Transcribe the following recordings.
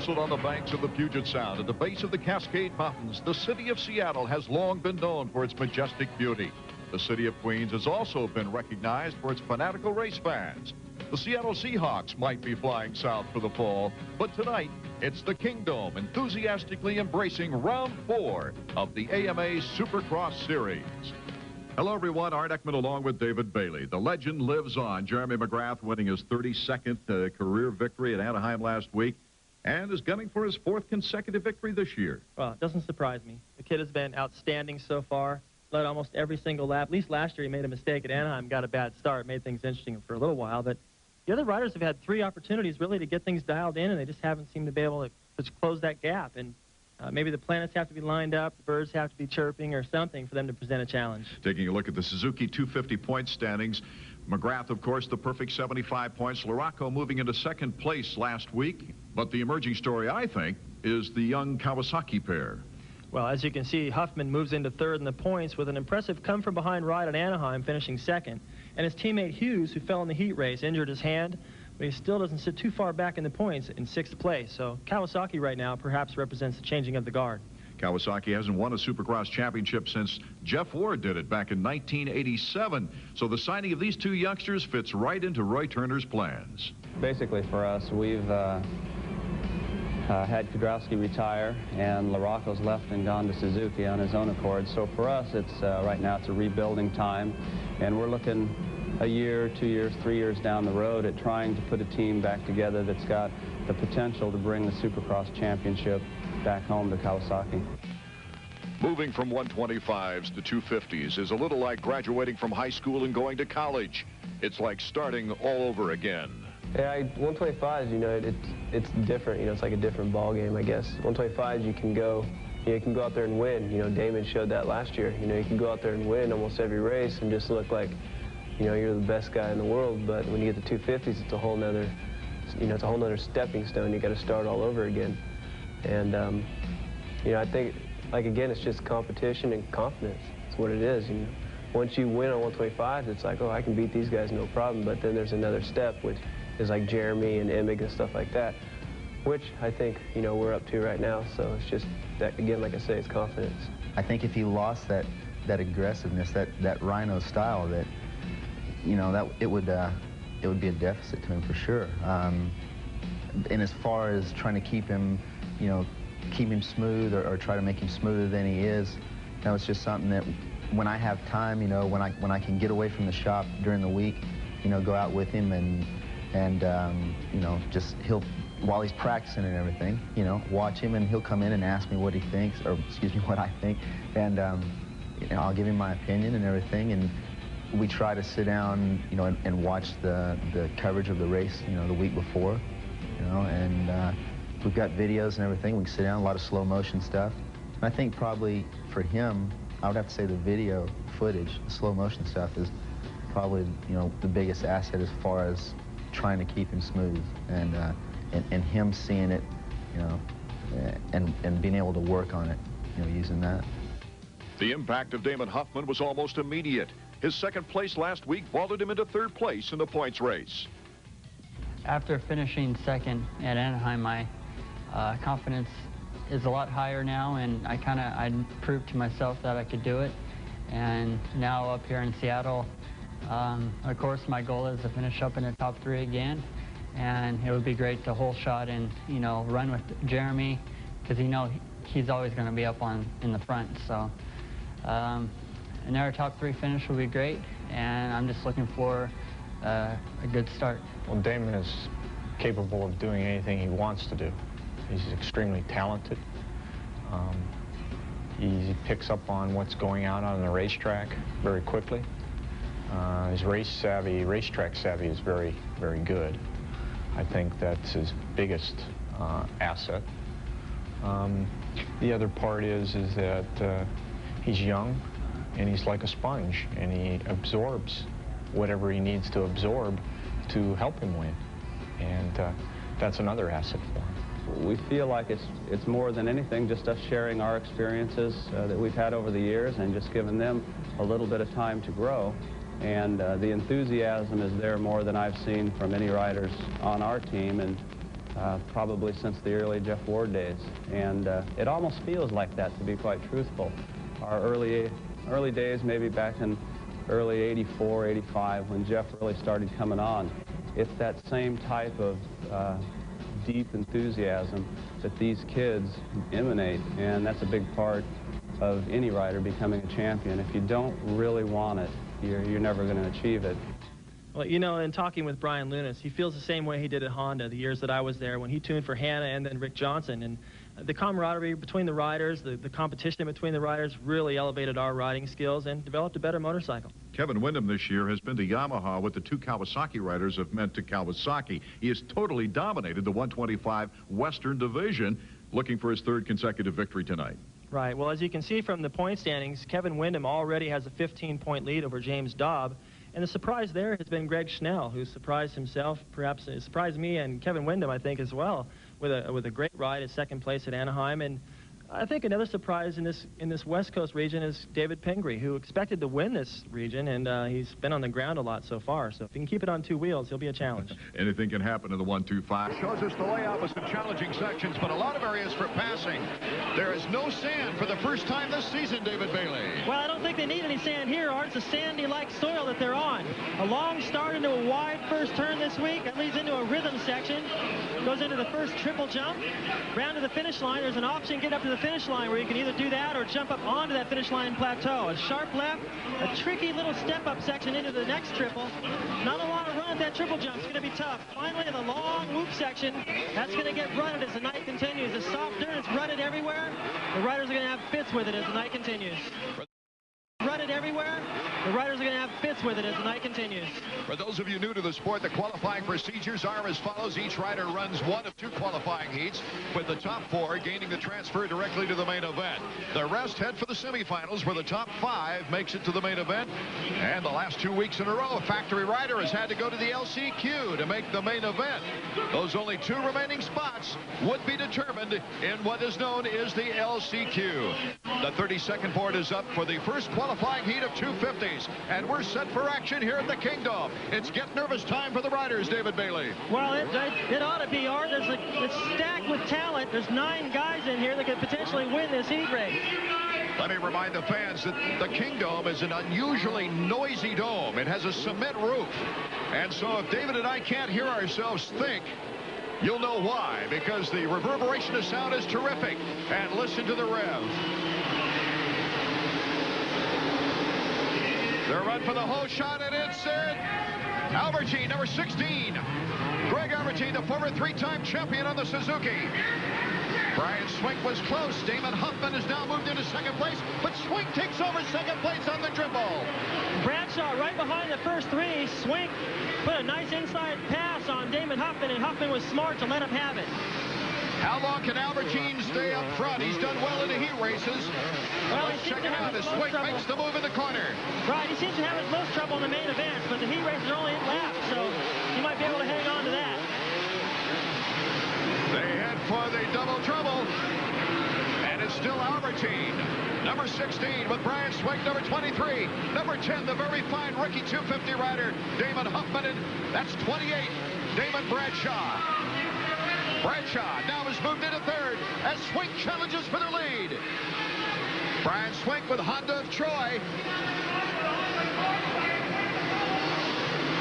Nestled on the banks of the Puget Sound at the base of the Cascade Mountains, the city of Seattle has long been known for its majestic beauty. The city of Queens has also been recognized for its fanatical race fans. The Seattle Seahawks might be flying south for the fall, but tonight it's the Kingdom enthusiastically embracing round 4 of the AMA Supercross Series. Hello, everyone. Art Ekman along with David Bailey. The legend lives on. Jeremy Mcgrath winning his 32nd career victory at Anaheim last week and is gunning for his 4th consecutive victory this year. Well, it doesn't surprise me. The kid has been outstanding so far. Led almost every single lap. At least last year he made a mistake at Anaheim, got a bad start, made things interesting for a little while. But the other riders have had 3 opportunities really to get things dialed in, and they just haven't seemed to be able to close that gap. And maybe the planets have to be lined up, the birds have to be chirping or something for them to present a challenge. Taking a look at the Suzuki 250 point standings, Mcgrath, of course, the perfect 75 points. Larocco moving into 2nd place last week. But the emerging story, I think, is the young Kawasaki pair. Well, as you can see, Huffman moves into 3rd in the points with an impressive come-from-behind ride at Anaheim, finishing 2nd. And his teammate Hughes, who fell in the heat race, injured his hand, but he still doesn't sit too far back in the points in 6th place. So Kawasaki right now perhaps represents the changing of the guard. Kawasaki hasn't won a Supercross championship since Jeff Ward did it back in 1987. So the signing of these 2 youngsters fits right into Roy Turner's plans. Basically for us, we've had Kudrowski retire, and Larocco's left and gone to Suzuki on his own accord. So for us, it's right now it's a rebuilding time, and we're looking a year, 2 years, 3 years down the road at trying to put a team back together that's got the potential to bring the Supercross championship back home to Kawasaki. Moving from 125s to 250s is a little like graduating from high school and going to college. It's like starting all over again. Yeah, 125s, you know, it's different. You know, it's like a different ball game, I guess. 125s, you can go out there and win. You know, Damon showed that last year. You know, you can go out there and win almost every race and just look like, you know, you're the best guy in the world. But when you get to 250s, it's a whole nother, you know, it's a whole nother stepping stone. You got to start all over again. And you know, I think, like, again, it's just competition and confidence. It's what it is. You know, once you win on 125s, it's like, oh, I can beat these guys, no problem. But then there's another step, which is like Jeremy and Emig and stuff like that, which I think, you know, we're up to right now. So it's just that, again, like I say, it's confidence. I think if he lost that aggressiveness, that Rhino style, that, you know, that it would be a deficit to him for sure. And as far as trying to keep him, you know, keep him smooth or try to make him smoother than he is, you know, it's just something that when I have time, you know, when I can get away from the shop during the week, you know, go out with him and you know, just while he's practicing and everything, you know, watch him, and he'll come in and ask me what he thinks, or excuse me, what I think, and you know, I'll give him my opinion and everything, and we try to sit down, you know, and watch the coverage of the race, you know, the week before, you know, and we've got videos and everything. We can sit down, a lot of slow motion stuff. And I think probably for him, I would have to say the video footage, the slow motion stuff is probably, you know, the biggest asset as far as trying to keep him smooth, and him seeing it, you know, and being able to work on it, you know, using that. The impact of Damon Huffman was almost immediate. His 2nd place last week vaulted him into 3rd place in the points race. After finishing 2nd at Anaheim, my confidence is a lot higher now, and I proved to myself that I could do it. And now up here in Seattle, of course, my goal is to finish up in the top 3 again, and it would be great to hole shot and, you know, run with Jeremy, because you know he's always going to be up in the front. So another top 3 finish would be great, and I'm just looking for a good start. Well, Damon is capable of doing anything he wants to do. He's extremely talented. He picks up on what's going on the racetrack very quickly. His racetrack savvy is very, very good. I think that's his biggest asset. The other part is that he's young, and he's like a sponge, and he absorbs whatever he needs to absorb to help him win. And that's another asset for him. We feel like it's more than anything just us sharing our experiences that we've had over the years and just giving them a little bit of time to grow. And the enthusiasm is there more than I've seen from any riders on our team. And probably since the early Jeff Ward days. And it almost feels like that, to be quite truthful. Our early days, maybe back in early 84, 85, when Jeff really started coming on, it's that same type of deep enthusiasm that these kids emanate, and that's a big part of any rider becoming a champion. If you don't really want it, you're never going to achieve it. Well, you know, in talking with Brian Lunas, he feels the same way he did at Honda the years that I was there when he tuned for Hanna and then Rick Johnson. And the camaraderie between the riders, the competition between the riders really elevated our riding skills and developed a better motorcycle. Kevin Windham this year has been to Yamaha what the two Kawasaki riders have meant to Kawasaki. He has totally dominated the 125 Western Division, looking for his third consecutive victory tonight. Right. Well, as you can see from the point standings, Kevin Windham already has a 15-point lead over James Dodd. And the surprise there has been Greg Schnell, who surprised himself, perhaps surprised me and Kevin Windham, I think, as well, with a great ride at second place at Anaheim. And I think another surprise in this West Coast region is David Pingree, who expected to win this region, and he's been on the ground a lot so far. So if he can keep it on two wheels, he'll be a challenge. Anything can happen in the 125. Shows us the layout with some challenging sections, but a lot of areas for passing. There is no sand for the first time this season, David Bailey. Well, I don't think they need any sand here, Art. It's a sandy-like soil that they're on. A long start into a wide first turn this week. That leads into a rhythm section. Goes into the first triple jump. Round to the finish line. There's an option, get up to the finish line, where you can either do that or jump up onto that finish line plateau. A sharp left, a tricky little step-up section into the next triple. Not a lot of run at that triple jump. It's going to be tough. Finally, the long whoop section, that's going to get rutted as the night continues. The soft dirt is rutted everywhere. The riders are going to have fits with it as the night continues. Rutted everywhere. The riders are going to have fits with it as the night continues. For those of you new to the sport, the qualifying procedures are as follows. Each rider runs one of two qualifying heats, with the top four gaining the transfer directly to the main event. The rest head for the semifinals, where the top five makes it to the main event. And the last 2 weeks in a row, a factory rider has had to go to the LCQ to make the main event. Those only two remaining spots would be determined in what is known as the LCQ. The 32nd board is up for the first qualifying heat of 250s, and we're set for action here at the Kingdom. It's get nervous time for the riders, David Bailey. Well, it ought to be, Art. It's stacked with talent. There's 9 guys in here that could potentially win this heat race. Let me remind the fans that the Kingdom is an unusually noisy dome. It has a cement roof, and so if David and I can't hear ourselves think, you'll know why, because the reverberation of sound is terrific. And listen to the rev. They're run for the whole shot, and it's it. Albertine, number 16. Greg Albertine, the former 3-time champion on the Suzuki. Brian Swink was close. Damon Huffman has now moved into second place, but Swink takes over second place on the dribble. Bradshaw right behind the first 3. Swink put a nice inside pass on Damon Huffman, and Huffman was smart to let him have it. How long can Albertine stay up front? He's done well in the heat races. Well, let's check it out as Swink makes the move in the corner. Right, he seems to have his most trouble in the main events, but the heat races are only 8 laps, so he might be able to hang on to that. They head for the double trouble, and it's still Albertine. Number 16 with Brian Swink, number 23. Number 10, the very fine rookie 250 rider, Damon Huffman, and that's 28, Damon Bradshaw. Bradshaw now has moved into third as Swink challenges for the lead. Brian Swink with Honda of Troy.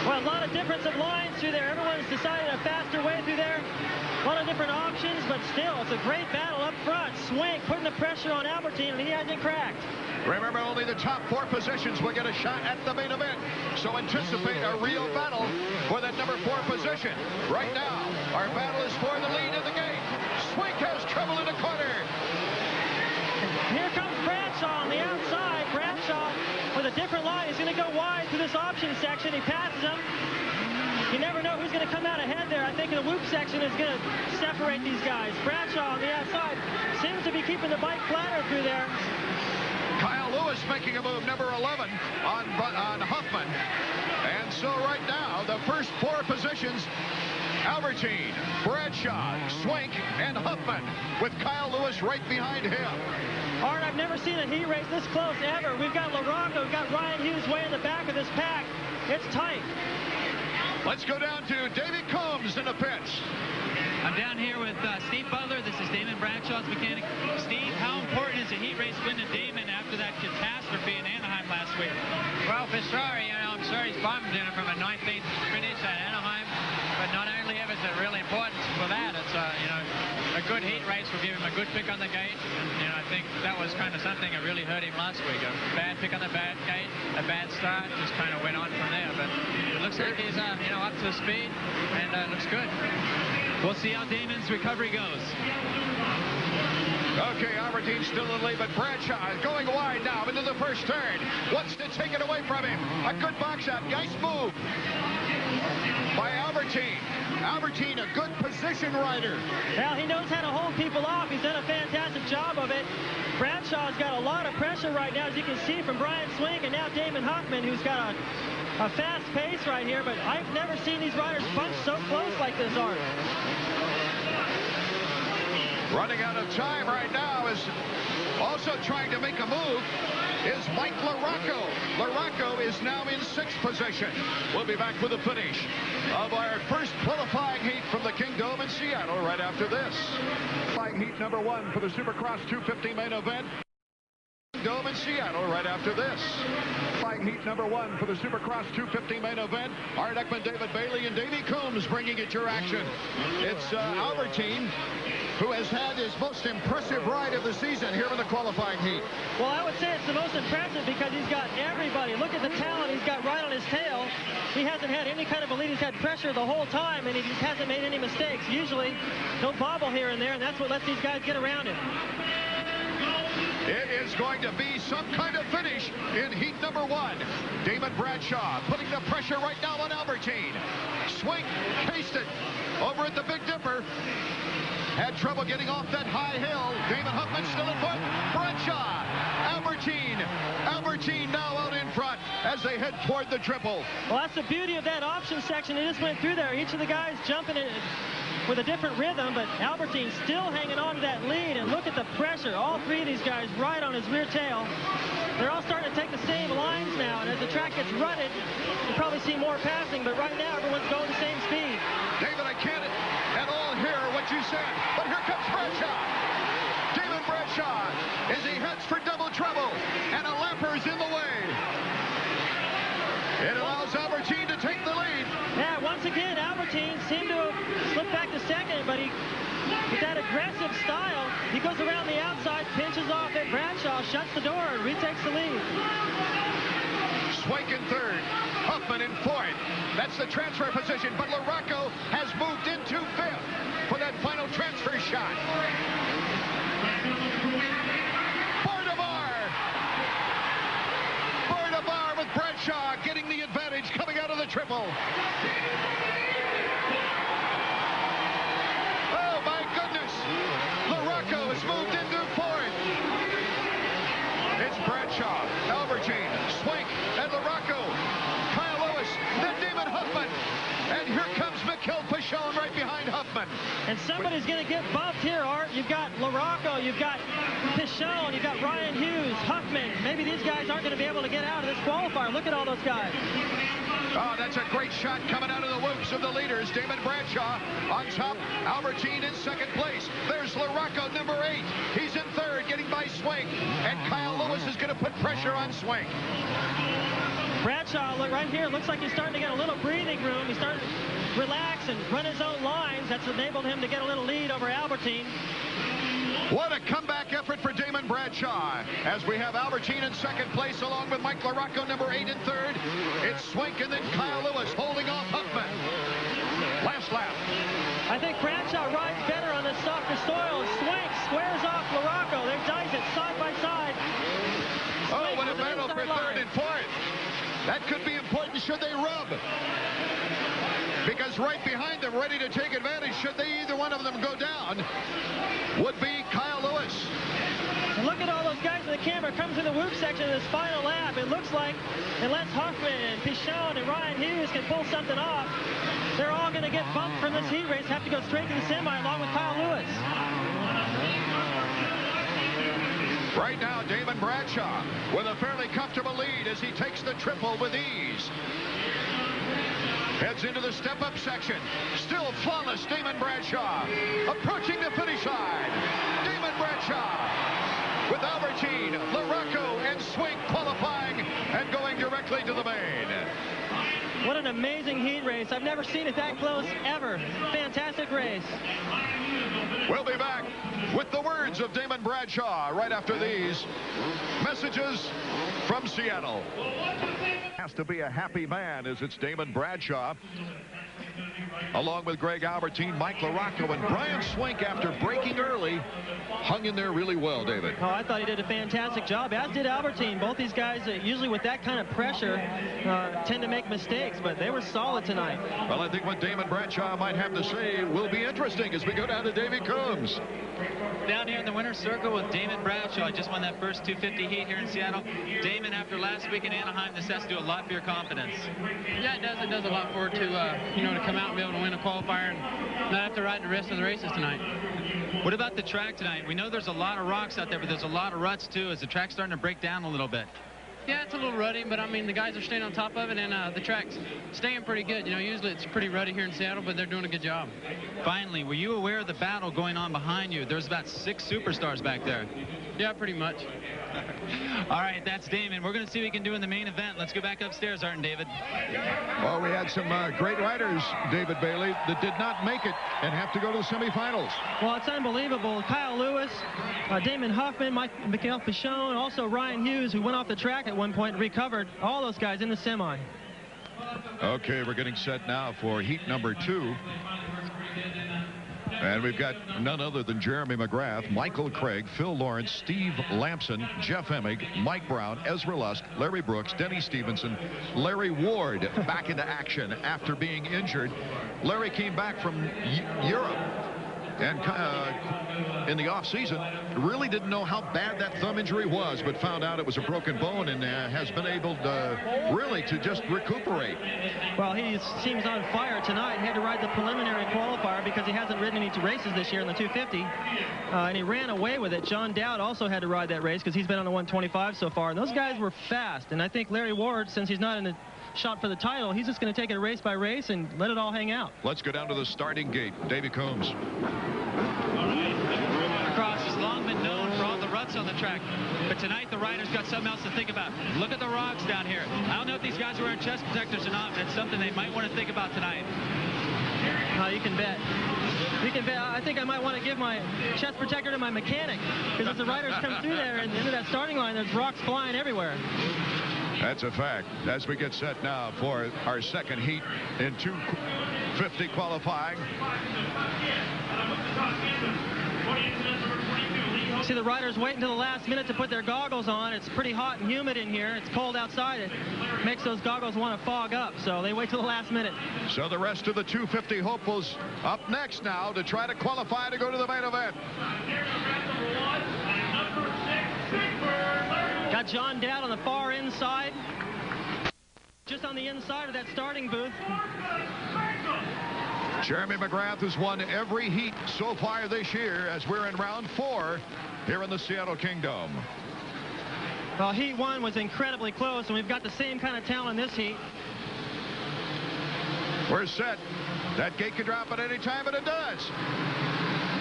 Well, a lot of difference of lines through there. Everyone's decided a faster way through there. A lot of different options, but still, it's a great battle up front. Swink putting the pressure on Albertine, and he hasn't cracked. Remember, only the top 4 positions will get a shot at the main event. So anticipate a real battle for that number 4 position. Right now, our battle is for the lead of the game. Swink has trouble in the corner. Here comes Bradshaw on the outside. Bradshaw with a different line. He's going to go wide through this option section. He passes him. You never know who's going to come out ahead there. I think the whoop section is going to separate these guys. Bradshaw on the outside seems to be keeping the bike flatter through there. Kyle Lewis making a move, number 11, on Huffman. And so right now, the first 4 positions, Albertine, Bradshaw, Swink, and Huffman, with Kyle Lewis right behind him. Art, I've never seen a heat race this close ever. We've got LaRocco, we've got Ryan Hughes way in the back of this pack. It's tight. Let's go down to Davey Coombs in the pits. I'm down here with Steve Butler. This is Damon Bradshaw's mechanic. Steve, how important is a heat race win to Damon after that catastrophe in Anaheim last week? Well, for sure, I'm sure he's bummed from a 19th finish at Anaheim. But not only is it really important for that, it's a good heat race will give him a good pick on the gate. And I think that was kind of something that really hurt him last week. A bad pick on the bad gate, a bad start, just kind of went on from there. But it looks like he's up to speed and looks good. We'll see how Damon's recovery goes. Okay, Albertine still in the lead, but Bradshaw is going wide now into the first turn. Wants to take it away from him. A good box out. Nice move by Albertine. Albertine, a good position rider. Well, he knows how to hold people off. He's done a fantastic job of it. Bradshaw's got a lot of pressure right now, as you can see from Brian Swink, and now Damon Huffman, who's got a fast pace right here. But I've never seen these riders bunch so close like this, Art. Running out of time right now is also trying to make a move is Mike LaRocco. LaRocco is now in 6th position. We'll be back with the finish of our first qualifying heat from the Kingdom in Seattle right after this. Qualifying heat number 1 for the Supercross 250 main event. Kingdom in Seattle right after this. Qualifying heat number 1 for the Supercross 250 main event. Art Ekman, David Bailey, and Davey Coombs bringing it your action. It's Albertine, who has had his most impressive ride of the season here in the qualifying heat. Well, I would say it's the most impressive because he's got everybody. Look at the talent he's got right on his tail. He hasn't had any kind of a lead. He's had pressure the whole time, and he just hasn't made any mistakes. Usually, no bobble here and there, and that's what lets these guys get around him. It is going to be some kind of finish in heat number 1. Damon Bradshaw putting the pressure right now on Albertine. Swink cased it over at the Big Dipper. Had trouble getting off that high hill. Damon Huffman still in front. Bradshaw, Albertine now out in front as they head toward the triple. Well, that's the beauty of that option section. It just went through there. Each of the guys jumping in with a different rhythm, but Albertine still hanging on to that lead. And look at the pressure. All 3 of these guys right on his rear tail. They're all starting to take the same lines now, and as the track gets rutted, you probably see more passing, but right now everyone's going the same speed. David, I can't at all hear what you said, but here comes Bradshaw. Damon Bradshaw as he heads for double trouble, and a Lamper's in the way. It allows Albertine to take the lead. Yeah, once again, Albertine seemed to have slipped back to second, but with that aggressive style, he goes around the outside, pinches off at Bradshaw, shuts the door, and retakes the lead. Swink in 3rd, Huffman in 4th. That's the transfer position, but LaRocco has moved into 5th for that final transfer shot. Bardabar with Bradshaw getting the advantage coming out of the triple. Oh my goodness! LaRocco has moved into 4th. It's Bradshaw, Albertine, Swink, and LaRocco. Kyle Lewis, then Damon Huffman. And here comes Mikkel Pichon right behind Huffman. And somebody's going to get bumped here, Art. You've got LaRocco, you've got Pichon, you've got Ryan Hughes, Huffman. Maybe these guys aren't going to be able to get out of this qualifier. Look at all those guys. Oh, that's a great shot coming out of the whoops of the leaders. Damon Bradshaw on top. Albertine in 2nd place. There's LaRocco, number 8. He's in 3rd, getting by Swink. And Kyle Lewis is going to put pressure on Swink. Bradshaw, look right here, looks like he's starting to get a little breathing room. He's starting to relax and run his own lines. That's enabled him to get a little lead over Albertine. What a comeback effort for Damon Bradshaw as we have Albertine in 2nd place along with Mike LaRocco, number 8 in 3rd. It's Swink and then Kyle Lewis holding off Huffman. Last lap. I think Bradshaw rides better on this softer soil. Swink squares off LaRocco. They dice it side by side. Oh, what a battle for 3rd and 4th. That could be important should they rub. Because right behind them, ready to take advantage, should they either one of them go down, would be Kyle Lewis. And look at all those guys in the camera. Comes in the whoop section of this final lap. It looks like unless Huffman and Pichon and Ryan Hughes can pull something off, they're all going to get bumped from this heat race, have to go straight to the semi along with Kyle Lewis. Right now, Damon Bradshaw with a fairly comfortable lead as he takes the triple with ease. Heads into the step-up section. Still flawless, Damon Bradshaw. Approaching the finish line. Damon Bradshaw with Albertine, LaRocco, and Swink qualifying and going directly to the main. What an amazing heat race. I've never seen it that close ever. Fantastic race. We'll be back with the words of Damon Bradshaw right after these messages from Seattle. Has to be a happy man as it's Damon Bradshaw along with Greg Albertine, Mike LaRocco, and Brian Swink after breaking early. Hung in there really well, David. Oh, I thought he did a fantastic job, as did Albertine. Both these guys, usually with that kind of pressure, tend to make mistakes, but they were solid tonight. Well, I think what Damon Bradshaw might have to say will be interesting as we go down to Davey Coombs. Down here in the winner's circle with Damon Bradshaw. Just won that first 250 heat here in Seattle. Damon, after last week in Anaheim, this has to do a lot for your confidence. Yeah, it does. It does a lot for it to, you know, to come out and be able to win a qualifier and not have to ride the rest of the races tonight. What about the track tonight? We know there's a lot of rocks out there, but there's a lot of ruts too. Is the track starting to break down a little bit? Yeah, it's a little ruddy, but I mean, the guys are staying on top of it, and the track's staying pretty good. You know, usually it's pretty ruddy here in Seattle, but they're doing a good job. Finally, were you aware of the battle going on behind you? There's about 6 superstars back there. Yeah, pretty much. All right, that's Damon. We're going to see what we can do in the main event. Let's go back upstairs, Art and David. Well, we had some great riders, David Bailey, that did not make it and have to go to the semifinals. Well, it's unbelievable. Kyle Lewis, Damon Huffman, Mcgrath Pichon, also Ryan Hughes, who went off the track at one point and recovered. All those guys in the semi. Okay, we're getting set now for heat number 2. And we've got none other than Jeremy Mcgrath, Michael Craig, Phil Lawrence, Steve Lampson, Jeff Emig, Mike Brown, Ezra Lusk, Larry Brooks, Denny Stevenson, Larry Ward back into action after being injured. Larry came back from Europe and in the off-season really didn't know how bad that thumb injury was, but found out it was a broken bone and has been able to really to just recuperate. Well, he seems on fire tonight. He had to ride the preliminary qualifier because he hasn't ridden any races this year in the 250, and he ran away with it. John Dowd also had to ride that race because he's been on the 125 so far, and those guys were fast. And I think Larry Ward, since he's not in the shot for the title, he's just going to take it race by race and let it all hang out. Let's go down to the starting gate. Davey Coombs. Supercross has long been known for all the ruts on the track, but tonight the riders got something else to think about. Look at the rocks down here. I don't know if these guys are wearing chest protectors or not, but it's something they might want to think about tonight. You can bet. You can bet. I think I might want to give my chest protector to my mechanic, because as the riders come through there and into that starting line, there's rocks flying everywhere. That's a fact. As we get set now for our second heat in 250 qualifying. See the riders wait until the last minute to put their goggles on. It's pretty hot and humid in here. It's cold outside. It makes those goggles want to fog up, so they wait till the last minute. So the rest of the 250 hopefuls up next now to try to qualify to go to the main event. Got John Dowd on the far inside, just on the inside of that starting booth. Jeremy Mcgrath has won every heat so far this year as we're in round 4 here in the Seattle Kingdom. Well, heat 1 was incredibly close, and we've got the same kind of talent in this heat. We're set. That gate can drop at any time, and it does.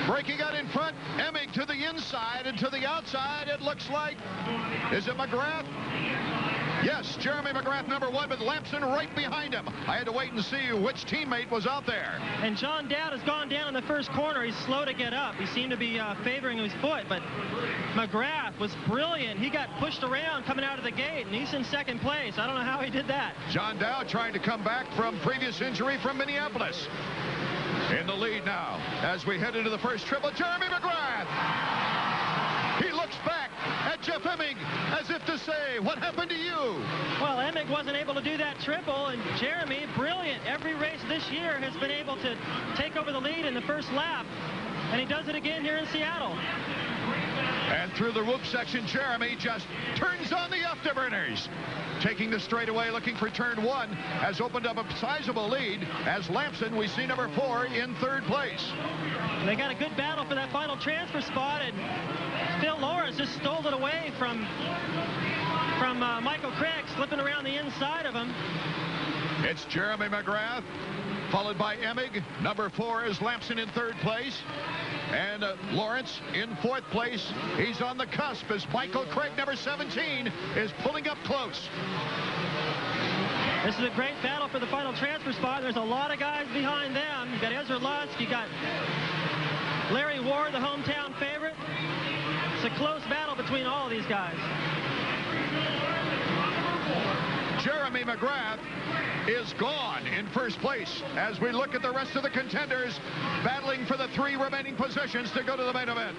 Breaking out in front, Emig to the inside and to the outside. It looks like, is it Mcgrath? Yes, Jeremy Mcgrath, number 1, but Lampson right behind him. I had to wait and see which teammate was out there. And John Dowd has gone down in the first corner. He's slow to get up. He seemed to be favoring his foot, but Mcgrath was brilliant. He got pushed around coming out of the gate, and he's in second place. I don't know how he did that. John Dowd trying to come back from previous injury from Minneapolis. In the lead now as we head into the first triple. Jeremy Mcgrath. He looks back at Jeff Emig as if to say, what happened to you? Well, Emig wasn't able to do that triple, and Jeremy, brilliant. Every race this year has been able to take over the lead in the first lap, and he does it again here in Seattle. And through the whoop section, Jeremy just turns on the afterburners. Taking the straightaway, looking for turn 1, has opened up a sizable lead as Lampson, we see number 4 in third place. They got a good battle for that final transfer spot, and Phil Lawrence just stole it away from Michael Craig, slipping around the inside of him. It's Jeremy Mcgrath, followed by Emig. Number 4 is Lampson in 3rd place. And Lawrence in 4th place. He's on the cusp as Michael Craig, number 17, is pulling up close. This is a great battle for the final transfer spot. There's a lot of guys behind them. You got Ezra Lusk. You got Larry Ward, the hometown favorite. It's a close battle between all of these guys. Jeremy Mcgrath is gone in 1st place as we look at the rest of the contenders battling for the 3 remaining positions to go to the main event.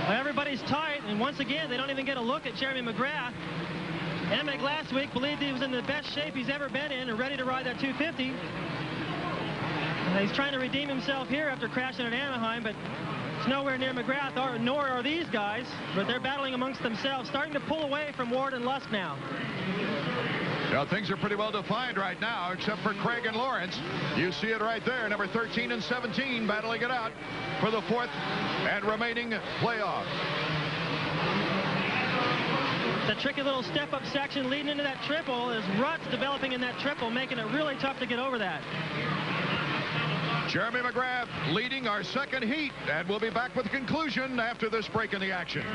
Well, everybody's tight, and once again, they don't even get a look at Jeremy Mcgrath. Emig last week believed he was in the best shape he's ever been in and ready to ride that 250. And he's trying to redeem himself here after crashing at Anaheim, but it's nowhere near Mcgrath, nor are these guys, but they're battling amongst themselves, starting to pull away from Ward and Lusk now. Now, things are pretty well defined right now, except for Craig and Lawrence. You see it right there, number 13 and 17 battling it out for the 4th and remaining playoff. The tricky little step-up section leading into that triple is ruts developing in that triple, making it really tough to get over that. Jeremy Mcgrath leading our 2nd heat, and we'll be back with the conclusion after this break in the action.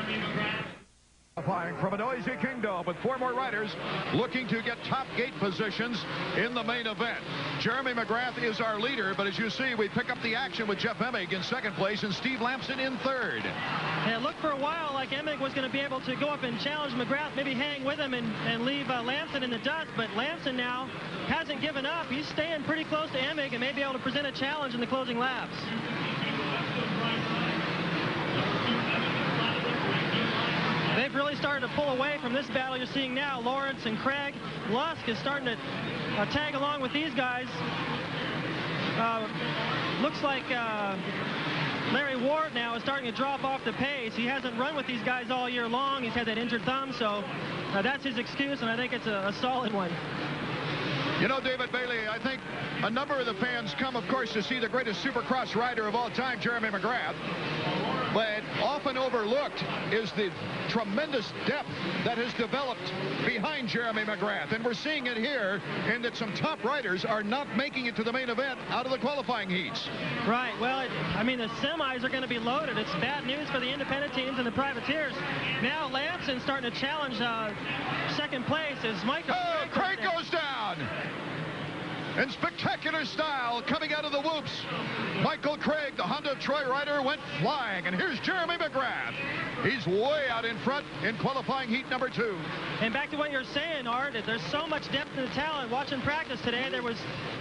Qualifying from a noisy kingdom with 4 more riders looking to get top gate positions in the main event. Jeremy Mcgrath is our leader, but as you see, we pick up the action with Jeff Emig in 2nd place and Steve Lampson in 3rd. Yeah, it looked for a while like Emig was going to be able to go up and challenge Mcgrath, maybe hang with him and leave Lampson in the dust, but Lampson now hasn't given up. He's staying pretty close to Emig and may be able to present a challenge in the closing laps. They've really started to pull away from this battle you're seeing now. Lawrence and Craig. Lusk is starting to tag along with these guys. Looks like Larry Ward now is starting to drop off the pace. He hasn't run with these guys all year long. He's had that injured thumb, so that's his excuse, and I think it's a solid one. You know, David Bailey, I think a number of the fans come, of course, to see the greatest Supercross rider of all time, Jeremy Mcgrath. But often overlooked is the tremendous depth that has developed behind Jeremy Mcgrath. And we're seeing it here in that some top riders are not making it to the main event out of the qualifying heats. Right. Well, I mean, the semis are going to be loaded. It's bad news for the independent teams and the privateers. Now Lampson starting to challenge 2nd place as Michael Craig goes down. In spectacular style, coming out of the whoops, Michael Craig, the Honda of Troy rider, went flying. And here's Jeremy Mcgrath. He's way out in front in qualifying heat number 2. And back to what you're saying, Art, there's so much depth in the talent. Watching practice today, there was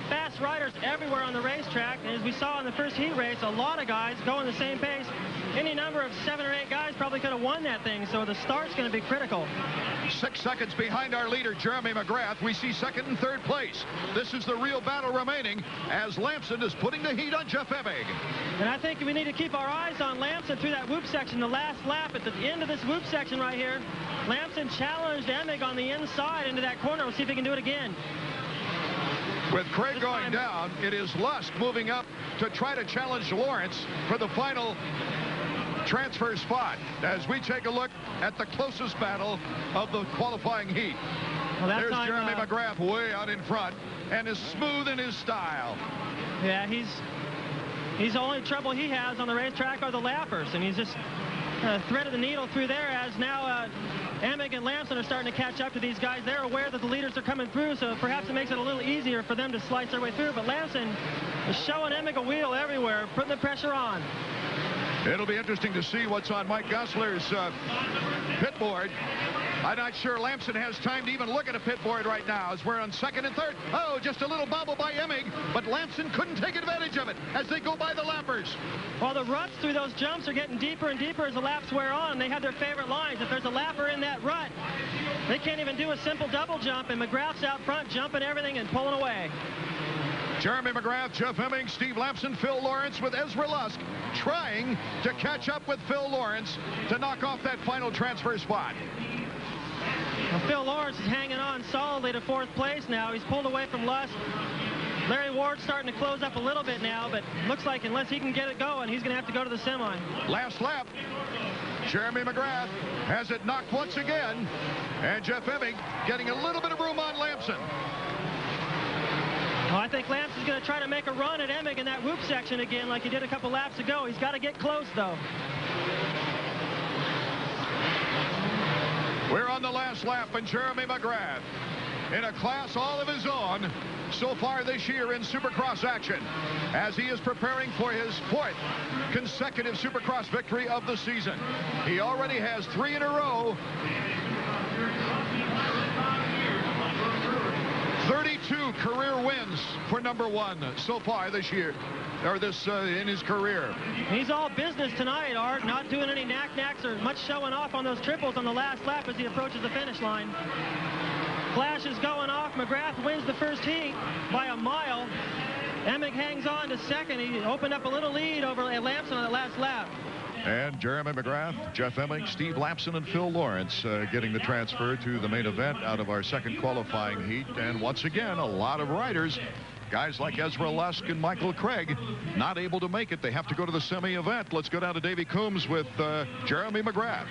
fast riders everywhere on the racetrack. And as we saw in the first heat race, a lot of guys going the same pace. Any number of 7 or 8 guys probably could have won that thing, so the start's going to be critical. 6 seconds behind our leader, Jeremy Mcgrath. We see 2nd and 3rd place. This is the real battle remaining as Lampson is putting the heat on Jeff Emig. And I think we need to keep our eyes on Lampson through that whoop section. The last lap at the end of this whoop section right here, Lampson challenged Emig on the inside into that corner. We'll see if he can do it again. With Craig going down, it is Lusk moving up to try to challenge Lawrence for the final transfer spot as we take a look at the closest battle of the qualifying heat. Well, there's Jeremy Mcgrath way out in front and is smooth in his style. Yeah, he's the only trouble he has on the racetrack are the lappers, and he's just threaded the needle through there as now Emig and Lampson are starting to catch up to these guys. They're aware that the leaders are coming through, so perhaps it makes it a little easier for them to slice their way through, but Lampson is showing Emig a wheel everywhere, putting the pressure on. It'll be interesting to see what's on Mike Gosler's pit board. I'm not sure Lampson has time to even look at a pit board right now as we're on 2nd and 3rd. Oh, just a little bobble by Emig, but Lampson couldn't take advantage of it as they go by the lappers. Well, the ruts through those jumps are getting deeper and deeper as the laps wear on. They have their favorite lines. If there's a lapper in that rut, they can't even do a simple double jump, and Mcgrath's out front jumping everything and pulling away. Jeremy Mcgrath, Jeff Emig, Steve Lampson, Phil Lawrence with Ezra Lusk trying to catch up with Phil Lawrence to knock off that final transfer spot. Well, Phil Lawrence is hanging on solidly to 4th place now. He's pulled away from Lusk. Larry Ward's starting to close up a little bit now, but looks like unless he can get it going, he's going to have to go to the semi. Last lap. Jeremy Mcgrath has it knocked once again, and Jeff Emig getting a little bit of room on Lampson. I think Lampson's going to try to make a run at Emig in that whoop section again like he did a couple laps ago. He's got to get close, though. We're on the last lap, and Jeremy Mcgrath, in a class all of his own so far this year in Supercross action, as he is preparing for his 4th consecutive Supercross victory of the season. He already has 3 in a row. 32 career wins for number 1 so far this year, or this in his career. He's all business tonight, Art, not doing any knack-knacks or much showing off on those triples on the last lap as he approaches the finish line. Flash is going off. Mcgrath wins the first heat by a mile. Emig hangs on to second. He opened up a little lead over Lampson on the last lap. And Jeremy Mcgrath, Jeff Emig, Steve Lampson, and Phil Lawrence getting the transfer to the main event out of our second qualifying heat. And once again, a lot of riders, guys like Ezra Lusk and Michael Craig, not able to make it. They have to go to the semi-event. Let's go down to Davey Coombs with Jeremy Mcgrath.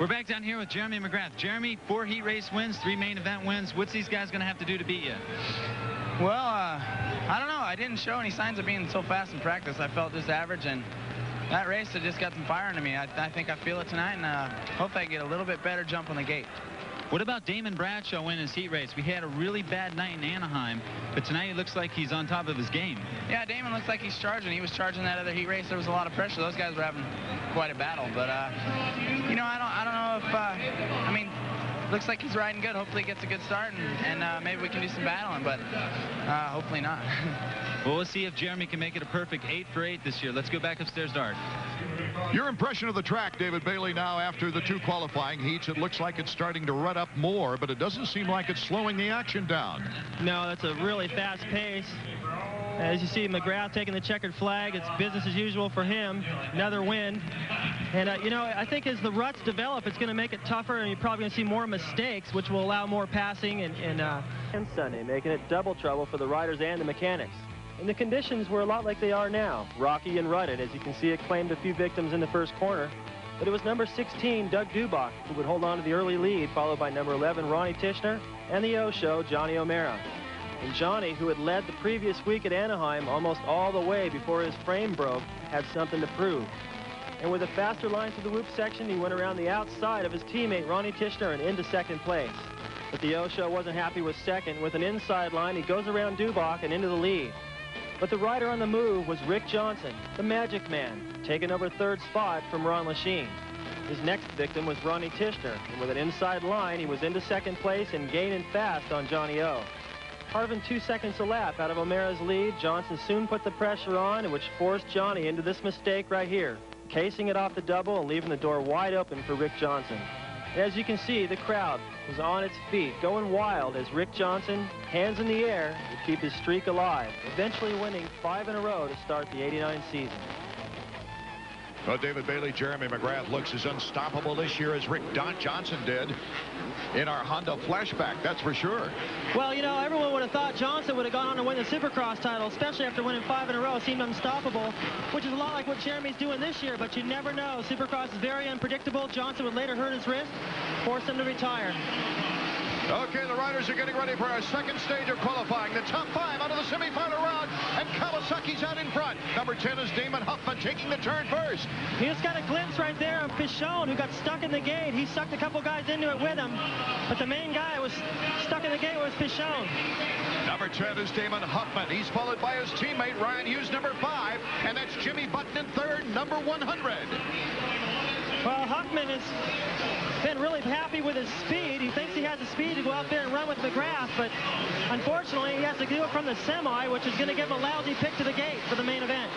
We're back down here with Jeremy Mcgrath. Jeremy, 4 heat race wins, 3 main event wins. What's these guys going to have to do to beat you? Well, I don't know. I didn't show any signs of being so fast in practice. I felt just average, and that race, it just got some fire into me. I think I feel it tonight, and hope I get a little bit better jump on the gate. What about Damon Bradshaw winning his heat race? We had a really bad night in Anaheim, but tonight it looks like he's on top of his game. Yeah, Damon looks like he's charging. He was charging that other heat race. There was a lot of pressure. Those guys were having quite a battle. But, you know, I don't know if, I mean, looks like he's riding good. Hopefully he gets a good start, and maybe we can do some battling, but hopefully not. Well, we'll see if Jeremy can make it a perfect 8 for 8 this year. Let's go back upstairs, Dart. Your impression of the track, David Bailey, now after the 2 qualifying heats. It looks like it's starting to rut up more, but it doesn't seem like it's slowing the action down. No, that's a really fast pace. As you see, Mcgrath taking the checkered flag. It's business as usual for him. Another win. And, you know, I think as the ruts develop, it's going to make it tougher, and you're probably going to see more mistakes, which will allow more passing. And Sunday, making it double trouble for the riders and the mechanics. And the conditions were a lot like they are now, rocky and rutted. As you can see, it claimed a few victims in the first corner. But it was number 16, Doug Dubach, who would hold on to the early lead, followed by number 11, Ronnie Tishner, and the O-Show, Johnny O'Mara. And Johnny, who had led the previous week at Anaheim almost all the way before his frame broke, had something to prove. And with a faster line through the whoop section, he went around the outside of his teammate, Ronnie Tishner, and into second place. But the O-Show wasn't happy with second. With an inside line, he goes around Dubach and into the lead. But the rider on the move was Rick Johnson, the Magic Man, taking over third spot from Ron Lachine. His next victim was Ronnie Tishner, and with an inside line, he was into second place and gaining fast on Johnny O. Carving 2 seconds a lap out of O'Mara's lead, Johnson soon put the pressure on, which forced Johnny into this mistake right here, casing it off the double and leaving the door wide open for Rick Johnson. As you can see, the crowd was on its feet, going wild as Rick Johnson, hands in the air, would keep his streak alive, eventually winning 5 in a row to start the '89 season. Well, David Bailey, Jeremy Mcgrath looks as unstoppable this year as Rick Johnson did in our Honda flashback, that's for sure. Well, you know, everyone would have thought Johnson would have gone on to win the Supercross title, especially after winning 5 in a row. It seemed unstoppable, which is a lot like what Jeremy's doing this year, but you never know. Supercross is very unpredictable. Johnson would later hurt his wrist, force him to retire. Okay, the riders are getting ready for our second stage of qualifying. The top 5 out of the semifinal round, and Kawasaki's out in front. Number 10 is Damon Huffman taking the turn first. He just got a glimpse right there of Pichon, who got stuck in the gate. He sucked a couple guys into it with him, but the main guy was stuck in the gate was Pichon. Number 10 is Damon Huffman. He's followed by his teammate Ryan Hughes, number 5, and that's Jimmy Button in third, number 100. Well, Huffman has been really happy with his speed. He thinks he has the speed to go out there and run with Mcgrath, but unfortunately he has to do it from the semi, which is going to give him a lousy pick to the gate for the main event.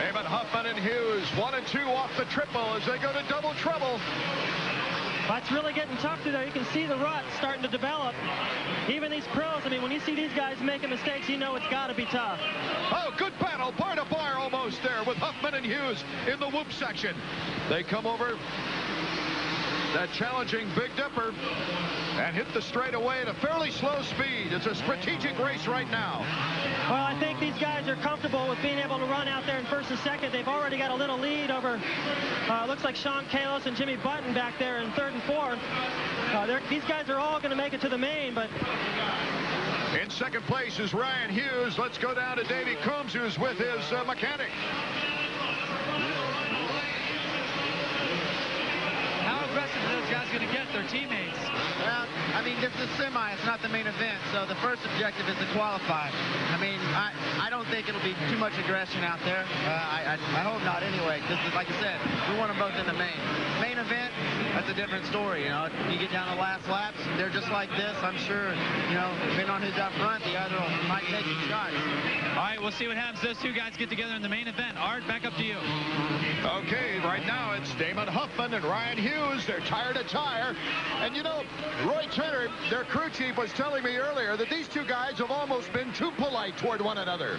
Damon Huffman and Hughes, 1 and 2 off the triple as they go to double trouble. That's really getting tough through there. You can see the rut starting to develop. Even these pros, I mean, when you see these guys making mistakes, you know it's got to be tough. Oh, good battle, bar to bar almost there with Huffman and Hughes in the whoop section. They come over that challenging Big Dipper and hit the straightaway at a fairly slow speed. It's a strategic race right now. Well, I think these guys are comfortable with being able to run out there in first and second. They've already got a little lead over, looks like Sean Kalos and Jimmy Button back there in third and fourth. These guys are all going to make it to the main, but In second place is Ryan Hughes. Let's go down to Davey Coombs, who's with his mechanic. How aggressive are those guys going to get their teammates? Well, I mean, this is semi. It's not the main event, so the first objective is to qualify. I mean, I don't think it'll be too much aggression out there. I hope not anyway, because like I said, we want them both in the main event. That's a different story, you know. You get down the last laps, they're just like this. I'm sure, you know, depending on who's out front, the other might take some shots. All right, we'll see what happens. Those two guys get together in the main event. Art, back up to you. Okay, right now it's Damon Huffman and Ryan Hughes. They're tire to tire. And, you know, Roy Turner, their crew chief, was telling me earlier that these two guys have almost been too polite toward one another.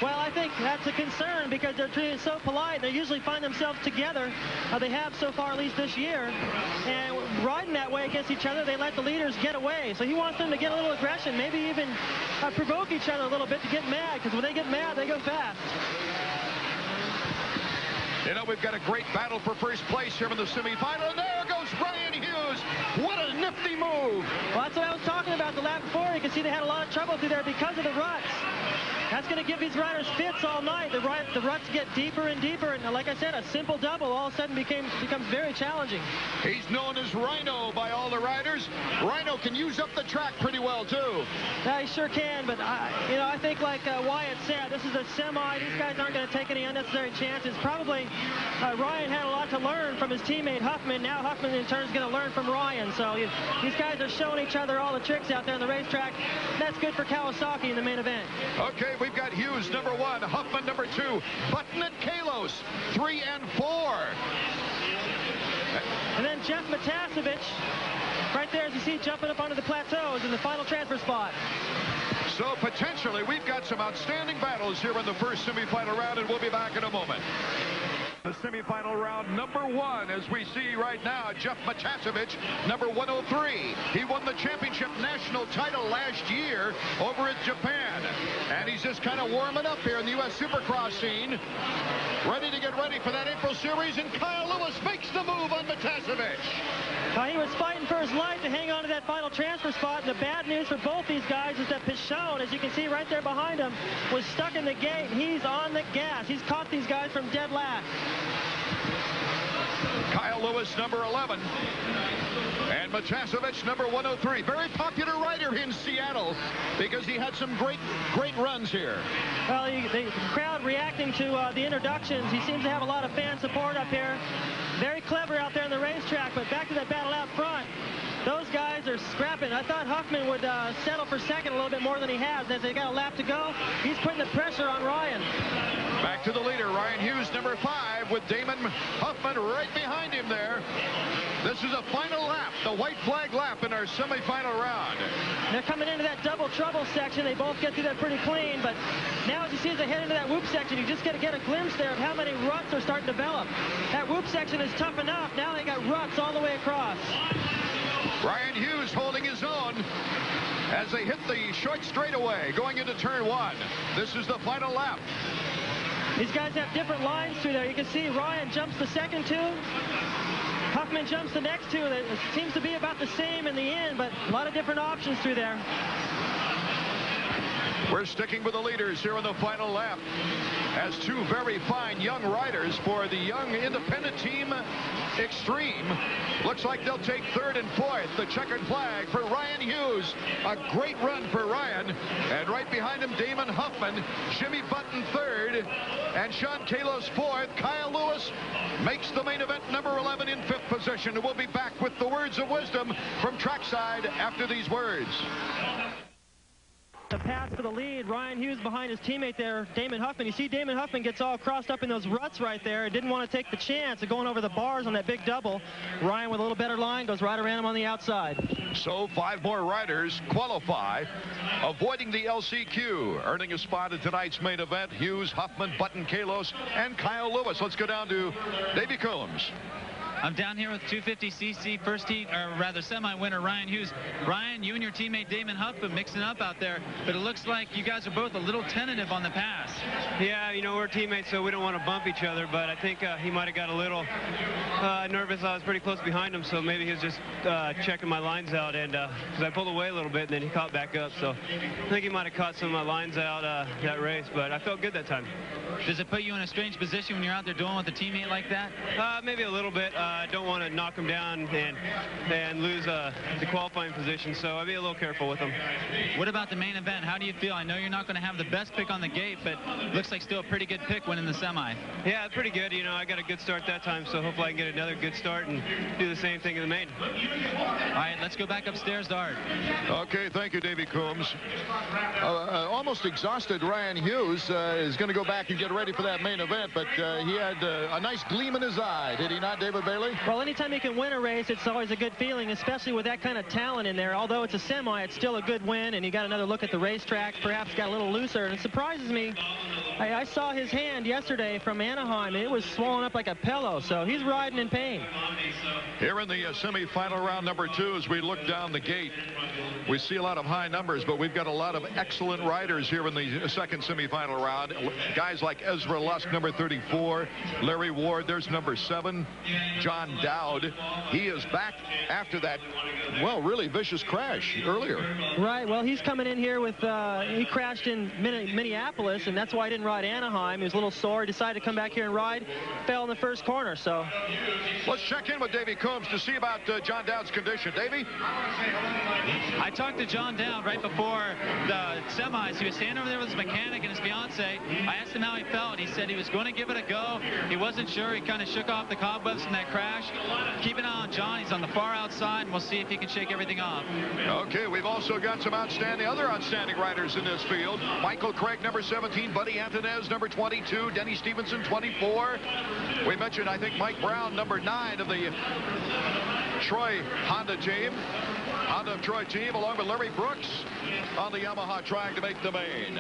Well, I think that's a concern because they're treated so polite. They usually find themselves together. They have so far, at least this year. And riding that way against each other, they let the leaders get away. So he wants them to get a little aggression, maybe even provoke each other a little bit to get mad, because when they get mad, they go fast. You know, we've got a great battle for first place here in the semifinal. And there goes Ryan Hughes. What a nifty move. Well, that's what I was talking about the lap before. You can see they had a lot of trouble through there because of the ruts. That's going to give these riders fits all night. The ruts get deeper and deeper, and like I said, a simple double all of a sudden becomes very challenging. He's known as Rhino by all the riders. Rhino can use up the track pretty well, too. Yeah, he sure can, but you know, I think like Wyatt said, this is a semi. These guys aren't going to take any unnecessary chances. Probably Ryan had a lot to learn from his teammate Huffman. Now Huffman in turn is going to learn from Ryan. So these guys are showing each other all the tricks out there on the racetrack. That's good for Kawasaki in the main event. Okay, we've got Hughes number 1, Huffman number 2, Button and Kalos 3 and 4. And then Jeff Matasevich, right there as you see jumping up onto the plateaus in the final transfer spot. So potentially we've got some outstanding battles here in the first semifinal round, and we'll be back in a moment. The semifinal round number 1, as we see right now, Jeff Matasevich, number 103. He won the championship national title last year over in Japan. And he's just kind of warming up here in the U.S. Supercross scene. Ready to get ready for that April series, and Kyle Lewis makes the move on Matasevich. He was fighting for his life to hang on to that final transfer spot, and the bad news for both these guys is that Pichon, as you can see right there behind him, was stuck in the gate. He's on the gas. He's caught these guys from dead last. Kyle Lewis, number 11. And Matasevich, number 103. Very popular rider in Seattle because he had some great runs here. Well, the crowd reacting to the introductions. He seems to have a lot of fan support up here. Very clever out there on the racetrack, but back to that battle out front. Those guys are scrapping. I thought Huffman would settle for second a little bit more than he has. As they got a lap to go, he's putting the pressure on Ryan. Back to the leader, Ryan Hughes, number 5, with Damon Huffman right behind him there. This is a final lap, the white flag lap in our semifinal round. They're coming into that double trouble section. They both get through that pretty clean, but now as you see as they head into that whoop section, you just got to get a glimpse there of how many ruts are starting to develop. That whoop section is tough enough. Now they got ruts all the way across. Ryan Hughes holding his own as they hit the short straightaway going into turn 1. This is the final lap. These guys have different lines through there. You can see Ryan jumps the second 2. Huffman jumps the next 2. It seems to be about the same in the end, but a lot of different options through there. We're sticking with the leaders here in the final lap as 2 very fine young riders for the young independent team Extreme. Looks like they'll take 3rd and 4th. The checkered flag for Ryan Hughes. A great run for Ryan. And right behind him, Damon Huffman, Jimmy Button 3rd, and Sean Kalos 4th. Kyle Lewis makes the main event number 11 in 5th position. We'll be back with the words of wisdom from trackside after these words. The pass for the lead. Ryan Hughes behind his teammate there, Damon Huffman. You see Damon Huffman gets all crossed up in those ruts right there. Didn't want to take the chance of going over the bars on that big double. Ryan with a little better line goes right around him on the outside. So 5 more riders qualify, avoiding the LCQ, earning a spot in tonight's main event. Hughes, Huffman, Button, Kalos, and Kyle Lewis. Let's go down to Davey Coombs. I'm down here with 250cc first heat, or rather semi-winner Ryan Hughes. Ryan, you and your teammate Damon Huffman mixing up out there, but it looks like you guys are both a little tentative on the pass. Yeah, you know, we're teammates, so we don't want to bump each other, but I think he might have got a little nervous. I was pretty close behind him, so maybe he was just checking my lines out, and because I pulled away a little bit, and then he caught back up, so I think he might have caught some of my lines out that race, but I felt good that time. Does it put you in a strange position when you're out there dueling with a teammate like that? Maybe a little bit. I don't want to knock him down and lose the qualifying position, so I'll be a little careful with him. What about the main event? How do you feel? I know you're not going to have the best pick on the gate, but looks like still a pretty good pick winning the semi. Yeah, pretty good. You know, I got a good start that time, so hopefully I can get another good start and do the same thing in the main. All right, let's go back upstairs to Art. Okay, thank you, Davey Coombs. Almost exhausted Ryan Hughes is going to go back and get ready for that main event, but he had a nice gleam in his eye, did he not, David Bailey? Well, anytime you can win a race, it's always a good feeling, especially with that kind of talent in there. Although it's a semi, it's still a good win, and you got another look at the racetrack, perhaps got a little looser, and it surprises me. I saw his hand yesterday from Anaheim, and it was swollen up like a pillow, so he's riding in pain. Here in the semifinal round number 2, as we look down the gate, we see a lot of high numbers, but we've got a lot of excellent riders here in the second semifinal round. Guys like Ezra Lusk, number 34, Larry Ward, there's number 7, John Dowd. He is back after that, well, really vicious crash earlier. Right, well, he's coming in here with, he crashed in Minneapolis, and that's why he didn't ride Anaheim. He was a little sore. He decided to come back here and ride, fell in the first corner, so. Let's check in with Davey Coombs to see about John Dowd's condition. Davey? I talked to John Dowd right before the semis. He was standing over there with his mechanic and his fiance. I asked him how he felt. He said he was going to give it a go. He wasn't sure. He kind of shook off the cobwebs from that crash. Keep an eye on John. He's on the far outside, and we'll see if he can shake everything off. Okay, we've also got some other outstanding riders in this field. Michael Craig, number 17, Buddy Antonez, number 22, Denny Stevenson, 24. We mentioned, I think, Mike Brown, number 9 of the Troy Honda team. Honda of Troy team, along with Larry Brooks on the Yamaha trying to make the main.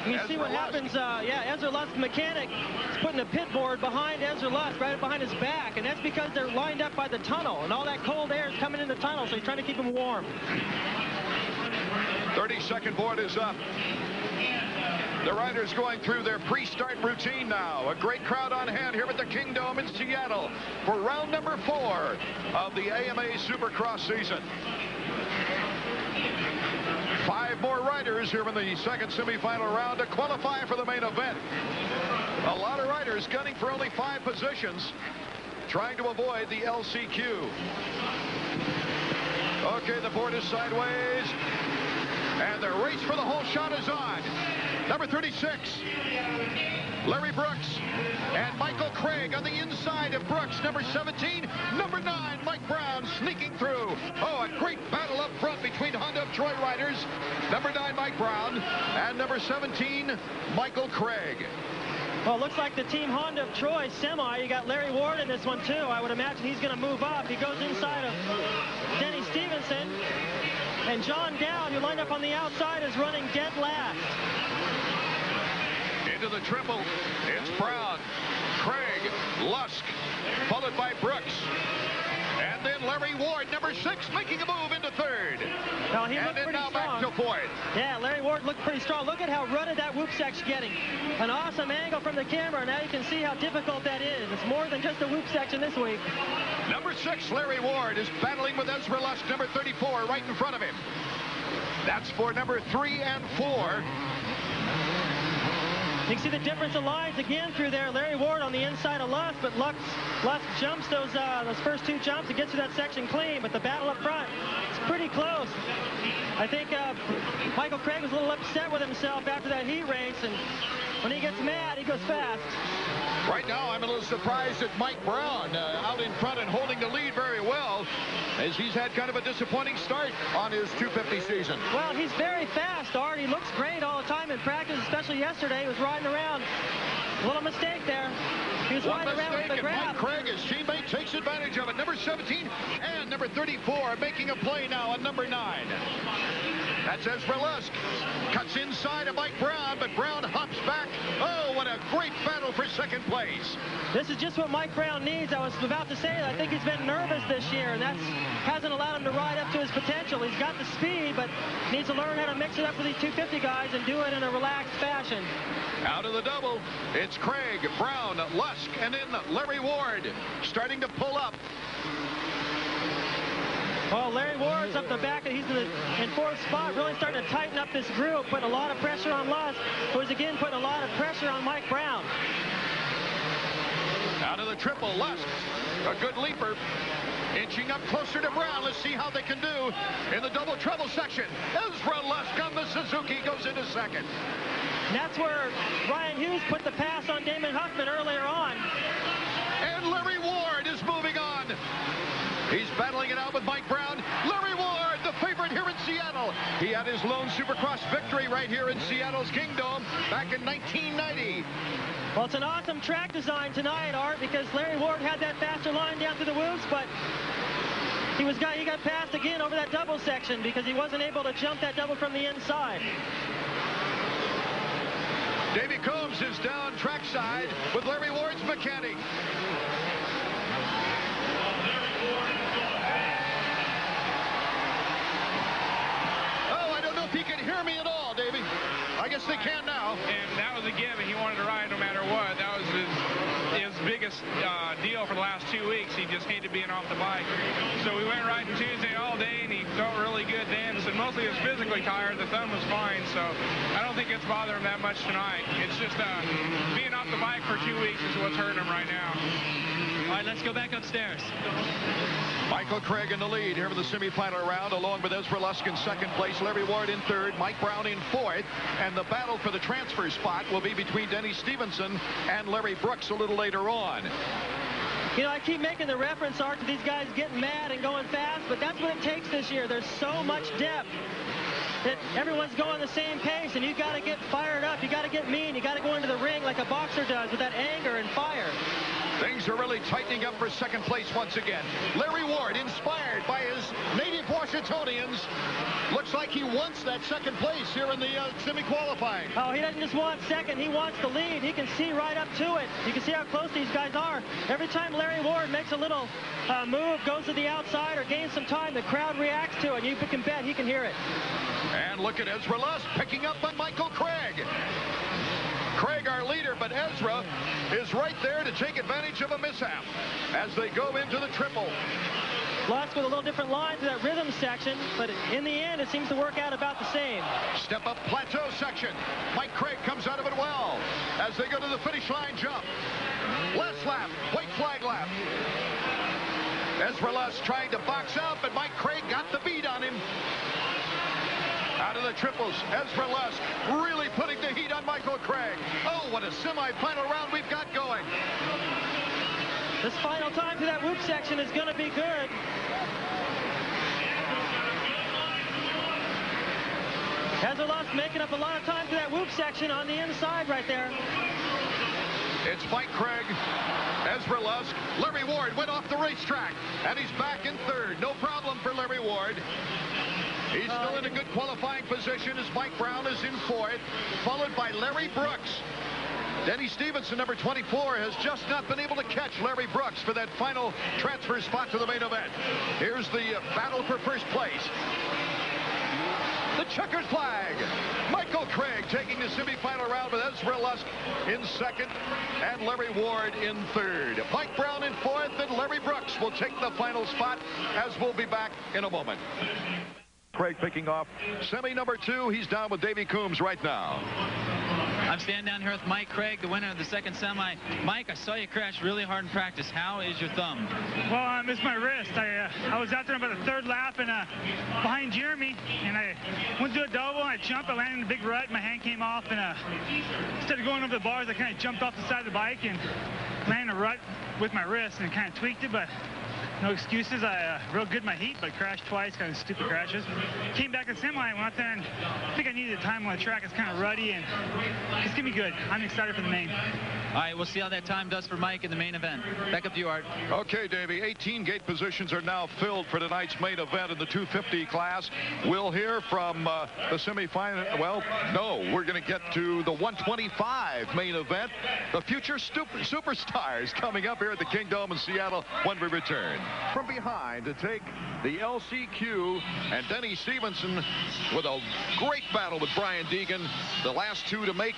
You see what happens, yeah, Ezra Lusk's mechanic is putting a pit board behind Ezra Lusk, right behind his back, and that's because they're lined up by the tunnel, and all that cold air is coming in the tunnel, so he's trying to keep him warm. 30-second board is up. The riders going through their pre-start routine now. A great crowd on hand here at the Kingdome in Seattle for round number 4 of the AMA Supercross season. 5 more riders here in the second semifinal round to qualify for the main event. A lot of riders gunning for only 5 positions, trying to avoid the LCQ. Okay, the board is sideways, and the race for the whole shot is on. Number 36, Larry Brooks, and Michael Craig on the inside of Brooks. Number 17, number 9, Mike Brown sneaking through. Oh, a great battle up front between Honda of Troy riders. Number 9, Mike Brown, and number 17, Michael Craig. Well, it looks like the Team Honda of Troy semi. You got Larry Ward in this one, too. I would imagine he's going to move up. He goes inside of Denny Stevenson. And John Dowd, who lined up on the outside, is running dead last. Into the triple, it's Brown, Craig, Lusk, followed by Brooks. And then Larry Ward, number 6, making a move into 3rd. Well, he looked pretty now strong. Back to 4th. Yeah, Larry Ward looked pretty strong. Look at how rutted that whoop sec's getting. An awesome angle from the camera. Now you can see how difficult that is. It's more than just a whoop section this week. Number 6, Larry Ward, is battling with Ezra Lusk, number 34, right in front of him. That's for number 3 and 4. You can see the difference of lines again through there. Larry Ward on the inside of Lusk, but Lusk jumps those first 2 jumps and gets through that section clean, but the battle up front, it's pretty close. I think Michael Craig was a little upset with himself after that heat race, and when he gets mad, he goes fast. Right now, I'm a little surprised at Mike Brown out in front and holding the lead very well, as he's had kind of a disappointing start on his 250 season. Well, he's very fast, Art. He looks great all the time in practice, especially yesterday. He was riding around. A little mistake there. He was riding around with Mcgrath. Mike Craig, his teammate, takes advantage of it. Number 17 and number 34 making a play now on number 9. That's Ezra Lusk. Cuts inside of Mike Brown, but Brown hops back. Oh, what a great battle for second place. This is just what Mike Brown needs. I was about to say that. I think he's been nervous this year, and that hasn't allowed him to ride up to his potential. He's got the speed, but needs to learn how to mix it up with these 250 guys and do it in a relaxed fashion. Out of the double, it's Craig, Brown, Lusk, and then Larry Ward starting to pull up. Well, Larry Ward's up the back, and he's in fourth spot, really starting to tighten up this group, putting a lot of pressure on Lusk, who's again putting a lot of pressure on Mike Brown. Out of the triple, Lusk, a good leaper, inching up closer to Brown. Let's see how they can do in the double treble section. Ezra Lusk on the Suzuki goes into second. And that's where Ryan Hughes put the pass on Damon Huffman earlier on. And Larry Ward is moving on. He's battling it out with Mike Brown. Larry Ward, the favorite here in Seattle. He had his lone Supercross victory right here in Seattle's Kingdom back in 1990. Well, it's an awesome track design tonight, Art, because Larry Ward had that faster line down through the whoops, but he got passed again over that double section because he wasn't able to jump that double from the inside. Davey Coombs is down trackside with Larry Ward's mechanic. Oh, I don't know if he can hear me at all, Davey. I guess they can now. And that was a given. He wanted to ride no matter what. That was his biggest deal for the last 2 weeks. He just hated being off the bike. So we went riding Tuesday all day, and he felt really good then. So mostly he was physically tired. The thumb was fine. So I don't think it's bothering him that much tonight. It's just being off the bike for 2 weeks is what's hurting him right now. All right, let's go back upstairs. Michael Craig in the lead here for the semifinal round, along with Ezra Lusk in second place, Larry Ward in third, Mike Brown in fourth, and the battle for the transfer spot will be between Denny Stevenson and Larry Brooks a little later on. You know, I keep making the reference, Art, to these guys getting mad and going fast, but that's what it takes this year. There's so much depth that everyone's going the same pace, and you've got to get fired up. You got to get mean. You got to go into the ring like a boxer does with that anger and fire. Things are really tightening up for second place once again. Larry Ward, inspired by his native Washingtonians, looks like he wants that second place here in the semi-qualifying. Oh, he doesn't just want second. He wants the lead. He can see right up to it. You can see how close these guys are. Every time Larry Ward makes a little move, goes to the outside or gains some time, the crowd reacts to it. You can bet he can hear it. And look at Ezra Lusk picking up on Michael Craig. Craig, our leader, but Ezra is right there to take advantage of a mishap as they go into the triple. Lusk with a little different line to that rhythm section, but in the end, it seems to work out about the same. Step up plateau section. Mike Craig comes out of it well as they go to the finish line jump. Last lap, white flag lap. Ezra Lusk trying to box out, but Mike Craig got the beat on him. Out of the triples, Ezra Lusk really putting the heat on Michael Craig. Oh, what a semi-final round we've got going. This final time to that whoop section is going to be good. Ezra Lusk making up a lot of time to that whoop section on the inside right there. It's Mike Craig, Ezra Lusk. Larry Ward went off the racetrack, and he's back in third. No problem for Larry Ward. He's still in a good qualifying position as Mike Brown is in fourth, followed by Larry Brooks. Denny Stevenson, number 24, has just not been able to catch Larry Brooks for that final transfer spot to the main event. Here's the battle for first place. The checkered flag. Michael Craig taking the semifinal round with Ezra Lusk in second and Larry Ward in third. Mike Brown in fourth, and Larry Brooks will take the final spot, as we'll be back in a moment. Craig picking off semi number 2. He's down with Davey Coombs right now. I'm standing down here with Mike Craig, the winner of the second semi. Mike, I saw you crash really hard in practice. How is your thumb? Well, I missed my wrist. I was out there about the third lap and behind Jeremy, and I went to do a double, and I jumped. I landed in a big rut. My hand came off, and instead of going over the bars, I kind of jumped off the side of the bike and landed in a rut with my wrist and kind of tweaked it, but no excuses. I real good in my heat, but crashed twice, kind of stupid crashes. Came back in semi, went out there, and I think I needed time on the track. It's kind of ruddy, and it's going to be good. I'm excited for the main. All right, we'll see how that time does for Mike in the main event. Back up to you, Art. Okay, Davey, 18 gate positions are now filled for tonight's main event in the 250 class. We'll hear from the semifinal. Well, no, we're going to get to the 125 main event. The future superstars coming up here at the Kingdom in Seattle when we return. From behind to take the LCQ and Denny Stevenson with a great battle with Brian Deegan. The last two to make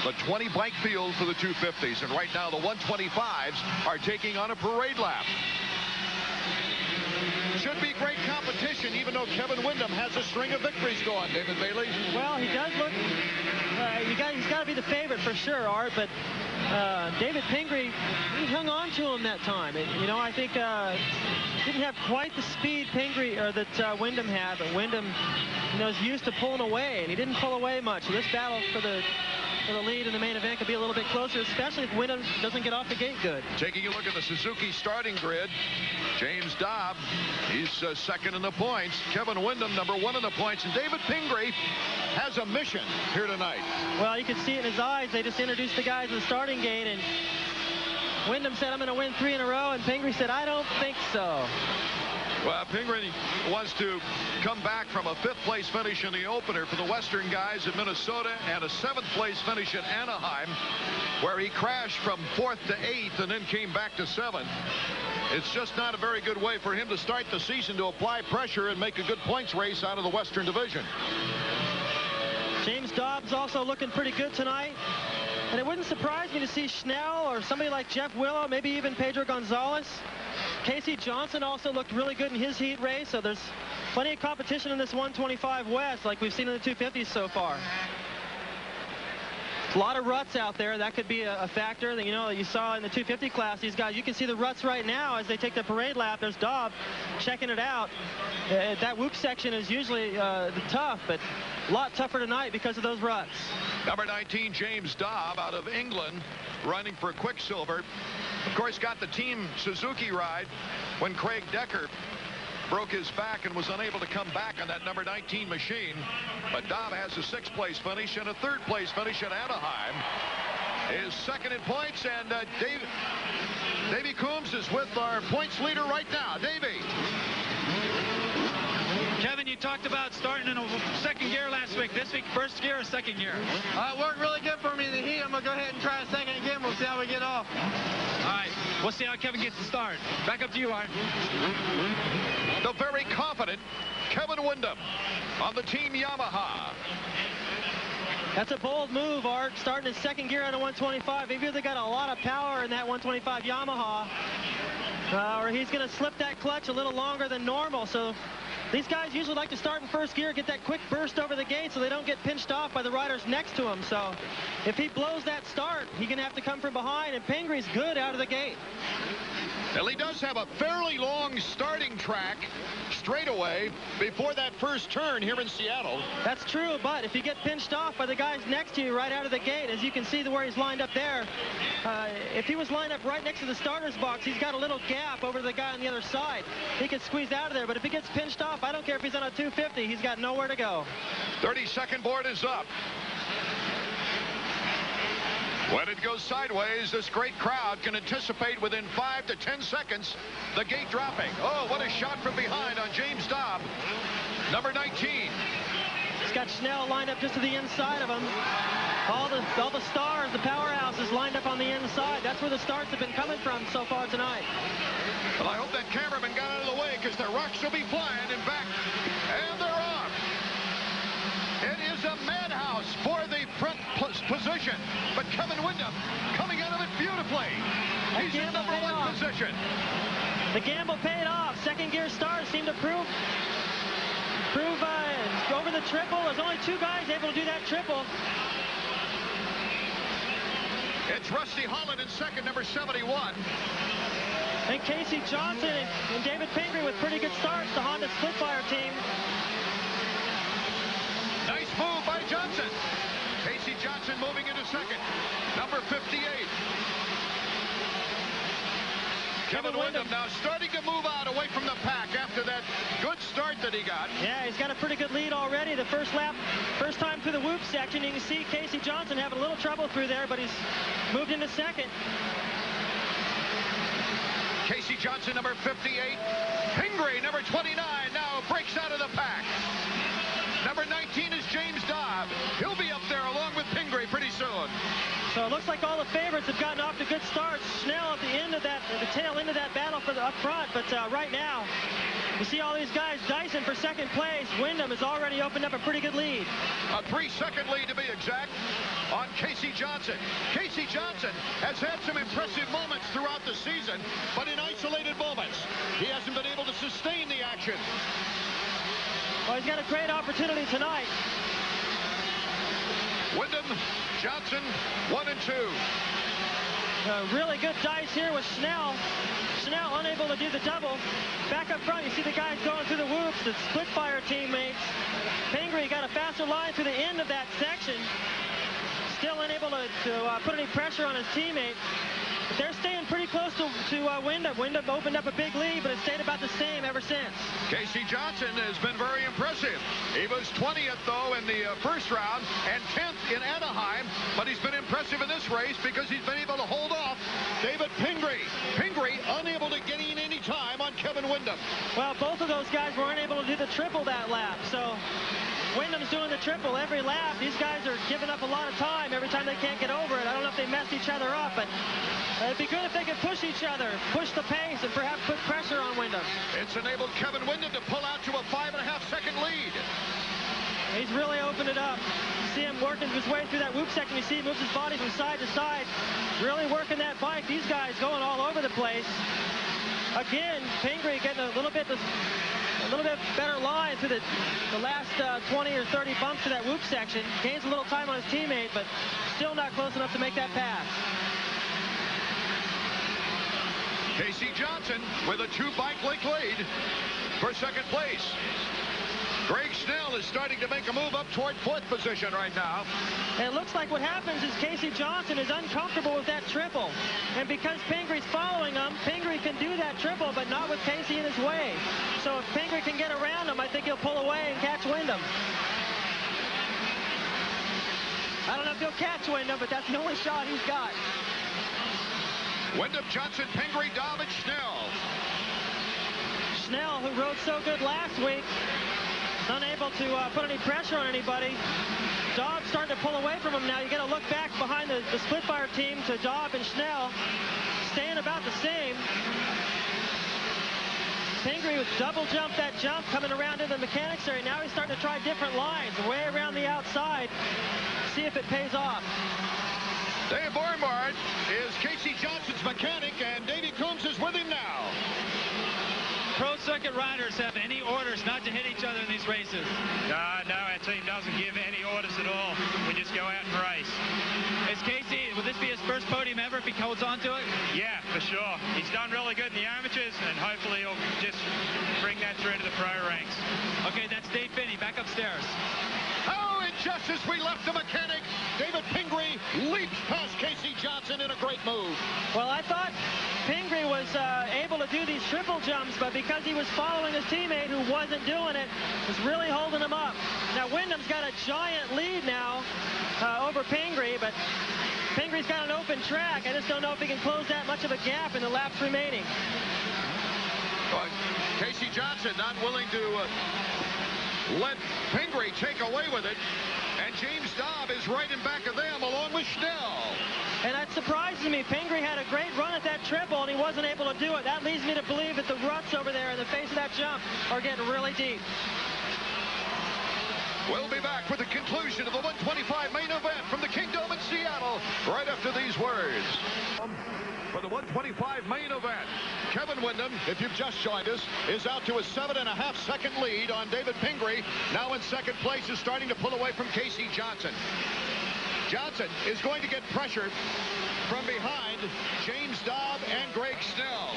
the 20 bike field for the 250s. And right now the 125s are taking on a parade lap. Should be great competition, even though Kevin Windham has a string of victories going, David Bailey. Well, he does look, he's got to be the favorite for sure, Art, but David Pingree, he hung on to him that time. You know, I think didn't have quite the speed Pingree, or that Windham had, but Windham, you know, is used to pulling away, and he didn't pull away much. So this battle for the lead in the main event could be a little bit closer, especially if Windham doesn't get off the gate good. Taking a look at the Suzuki starting grid, James Dodd, he's second in the points. Kevin Windham, number 1 in the points. And David Pingree has a mission here tonight. Well, you can see it in his eyes. They just introduced the guys at the starting gate, and Windham said, I'm going to win 3 in a row, and Pingree said, I don't think so. Well, Pingree wants to come back from a 5th place finish in the opener for the Western guys at Minnesota and a 7th place finish at Anaheim, where he crashed from 4th to 8th and then came back to 7th. It's just not a very good way for him to start the season, to apply pressure and make a good points race out of the Western Division. James Dobbs also looking pretty good tonight. And it wouldn't surprise me to see Schnell or somebody like Jeff Willow, maybe even Pedro Gonzalez. Casey Johnson also looked really good in his heat race, so there's plenty of competition in this 125 West like we've seen in the 250s so far. A lot of ruts out there. That could be a factor. You know, you saw in the 250 class, these guys, you can see the ruts right now as they take the parade lap. There's Dobb checking it out. That whoop section is usually tough, but a lot tougher tonight because of those ruts. Number 19, James Dobb out of England, running for Quicksilver. Of course, got the team Suzuki ride when Craig Decker broke his back and was unable to come back on that number 19 machine. But Dodd has a 6th place finish and a 3rd place finish at Anaheim. Is second in points, and Davey Coombs is with our points leader right now. Davey. Kevin, you talked about starting in a 2nd gear last week. This week, 1st gear or 2nd gear? It worked really good for me in the heat. I'm going to go ahead and try a 2nd again. We'll see how we get off. All right, we'll see how Kevin gets the start. Back up to you, Art. The very confident Kevin Windham on the Team Yamaha. That's a bold move, Art, starting in 2nd gear on a 125. Maybe they got a lot of power in that 125 Yamaha, or he's going to slip that clutch a little longer than normal. So these guys usually like to start in 1st gear, get that quick burst over the gate so they don't get pinched off by the riders next to him. So if he blows that start, he's going to have to come from behind, and Pingree's good out of the gate. Well, he does have a fairly long starting track straightaway before that first turn here in Seattle. That's true, but if you get pinched off by the guys next to you right out of the gate, as you can see where he's lined up there, if he was lined up right next to the starter's box, he's got a little gap over the guy on the other side. He could squeeze out of there, but if he gets pinched off, I don't care if he's on a 250, he's got nowhere to go. 32nd board is up. When it goes sideways, this great crowd can anticipate within 5 to 10 seconds the gate dropping. Oh, what a shot from behind on James Dobb, number 19. He's got Schnell lined up just to the inside of him. All the stars, the powerhouses lined up on the inside. That's where the starts have been coming from so far tonight. Well, I hope that cameraman got out of the way, because the rocks will be flying in back. And they're off. It is a madhouse for the front position, but Kevin Windham coming out of it beautifully. He's in number 1 position. The gamble paid off. 2nd gear stars seem to prove over the triple. There's only 2 guys able to do that triple. It's Rusty Holland in 2nd, number 71. And Casey Johnson and David Pingree with pretty good starts, the Honda Splitfire team. Nice move by Johnson. Casey Johnson moving into 2nd. Number 58. Kevin Kevin Windham now starting to move out away from the pack after that good start that he got. Yeah, he's got a pretty good lead already. The first lap, first time through the whoop section. You can see Casey Johnson having a little trouble through there, but he's moved into second. Casey Johnson, number 58. Pingree, number 29, now breaks out of the pack. Number 19 is James Dodd. He'll be up there along with Pingree pretty soon. So it looks like all the favorites have gotten off to good starts. Snell at the end of that, the tail end of that battle for the up front. But right now, you see all these guys dicing for second place. Windham has already opened up a pretty good lead. A 3-second lead to be exact on Casey Johnson. Casey Johnson has had some impressive moments throughout the season, but in isolated moments, he hasn't been able to sustain the action. Well, he's got a great opportunity tonight. Windham, Johnson, 1 and 2. Really good dice here with Snell. Snell unable to do the double. Back up front, you see the guys going through the whoops, the split fire teammates. Pingree got a faster line through the end of that section. Still unable to put any pressure on his teammate. But they're staying pretty close to Windham. Windham opened up a big lead, but it stayed about the same ever since. Casey Johnson has been very impressive. He was 20th, though, in the first round and 10th in Anaheim, but he's been impressive in this race because he's been able to hold off David Pingree. Pingree unable to gain any time on Kevin Windham. Well, both of those guys weren't able to do the triple that lap, so Windham's doing the triple every lap. These guys are giving up a lot of time every time they can't get over it. I don't know if they messed each other up, but it'd be good if they could push each other, push the pace, and perhaps put pressure on Windham. It's enabled Kevin Windham to pull out to a 5.5-second lead. He's really opened it up. You see him working his way through that whoop section. You see he moves his body from side to side, really working that bike. These guys going all over the place. Again, Pingree getting a little bit better line through the last 20 or 30 bumps to that whoop section. Gains a little time on his teammate, but still not close enough to make that pass. Casey Johnson with a 2-bike link lead for second place. Greg Snell is starting to make a move up toward 4th position right now. And it looks like what happens is Casey Johnson is uncomfortable with that triple. And because Pingree's following him, Pingree can do that triple, but not with Casey in his way. So if Pingree can get around him, I think he'll pull away and catch Windham. I don't know if he'll catch Windham, but that's the only shot he's got. Windham, Johnson, Pingree, Dodd, and Snell. Snell, who rode so good last week, unable to put any pressure on anybody. Dodd starting to pull away from him now. You got to look back behind the split fire team to Dodd and Snell, staying about the same. Pingree would double jump that jump coming around in the mechanics area. Now he's starting to try different lines, way around the outside. See if it pays off. Dave Barnard is Casey Johnson's mechanic, and Davey Coombs is with him now. Pro circuit riders have any orders not to hit each other in these races? No, our team doesn't give any orders at all. We just go out and race. Is Casey, will this be his first podium ever if he holds on to it? Yeah, for sure. He's done really good in the amateurs, and hopefully he'll just bring that through to the pro ranks. Okay, that's Dave Finney back upstairs. Oh, and just as we left the mechanic, David Pingree leaps past Casey Johnson in a great move. Well, I thought Pingree was able to do these triple jumps, but because he was following his teammate who wasn't doing it, was really holding him up. Now, Windham's got a giant lead now over Pingree, but Pingree's got an open track. I just don't know if he can close that much of a gap in the laps remaining. Casey Johnson not willing to let Pingree take away with it, and James Dodd is right in back of them along with Snell. And that surprises me. Pingree had a great run at that triple, and he wasn't able to do it. That leads me to believe that the ruts over there in the face of that jump are getting really deep. We'll be back with the conclusion of the 125 main event from the Kingdom in Seattle right after these words. For the 125 main event, Kevin Windham, if you've just joined us, is out to a 7.5-second lead on David Pingree. Now in second place is starting to pull away from Casey Johnson. Johnson is going to get pressure from behind James Dodd and Greg Snell.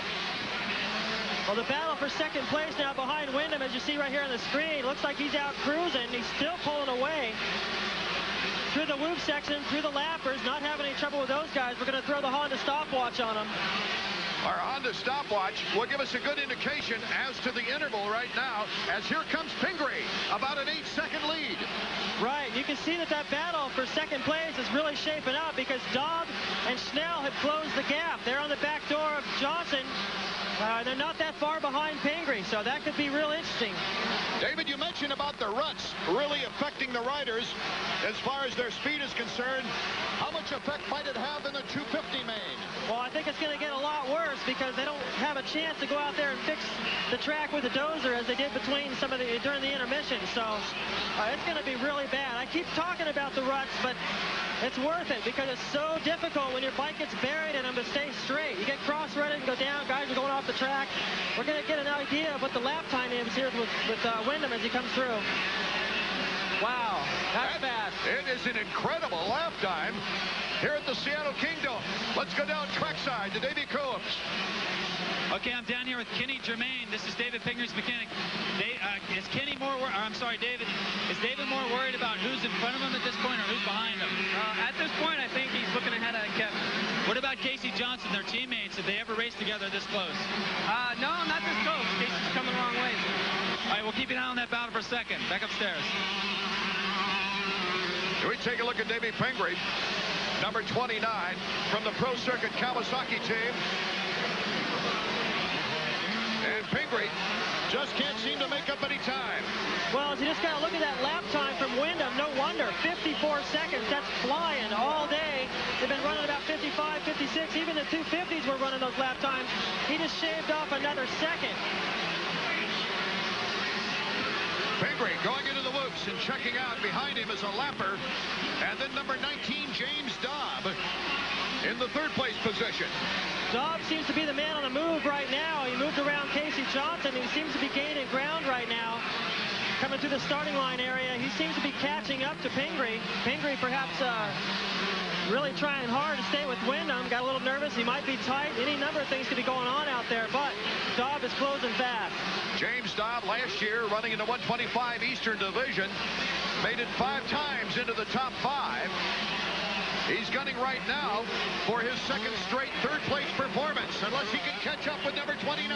Well, the battle for second place now behind Windham, as you see right here on the screen. Looks like he's out cruising. He's still pulling away through the whoop section, through the lappers, not having any trouble with those guys. We're going to throw the Honda stopwatch on him. Our Honda stopwatch will give us a good indication as to the interval right now, as here comes Pingree, about an 8-second lead. Right, you can see that battle for second place is really shaping up because Dodd and Snell have closed the gap. They're on the back door of Johnson. They're not that far behind Pingree, so that could be real interesting. David, you mentioned about the ruts really affecting the riders as far as their speed is concerned. How much effect might it have in the 250 main? Well, I think it's going to get a lot worse because they don't have a chance to go out there and fix the track with a dozer as they did between during the intermission. So it's going to be really bad. I keep talking about the ruts, but it's worth it because it's so difficult when your bike gets buried in them to stay straight. You get cross-threaded and go down. Guys are going off the track. We're going to get an idea of what the lap time is here with Windham as he comes through. Wow, that's fast. It is an incredible lap time here at the Seattle Kingdom. Let's go down trackside to Davey Coombs. Okay, I'm down here with Kenny Germain. This is David Pingree's mechanic. Is Kenny more I'm sorry, David. Is David more worried about who's in front of him at this point or who's behind him? At this point, I think he's looking ahead of Kevin. What about Casey Johnson, their teammates? Did they ever race together this close? No, not this close. Casey's coming the wrong way. All right, we'll keep an eye on that battle for a second. Back upstairs. Here we take a look at Davey Pingree, number 29 from the Pro Circuit Kawasaki team. And Pingree just can't seem to make up any time. Well, you just got to look at that lap time from Windham. No wonder, 54 seconds. That's flying all day. They've been running about 55, 56. Even the 250s were running those lap times. He just shaved off another second. Pingree going into the whoops and checking out. Behind him is a lapper. And then number 19, James Dodd, in the third place position. Dodd seems to be the man on the move right now. He moved around Casey Johnson. He seems to be gaining ground right now. Coming through the starting line area, he seems to be catching up to Pingree. Pingree perhaps really trying hard to stay with Windham. Got a little nervous. He might be tight. Any number of things could be going on out there, but Dodd is closing fast. James Dodd last year running in the 125 Eastern Division. Made it 5 times into the top 5. He's gunning right now for his second straight third-place performance, unless he can catch up with number 29.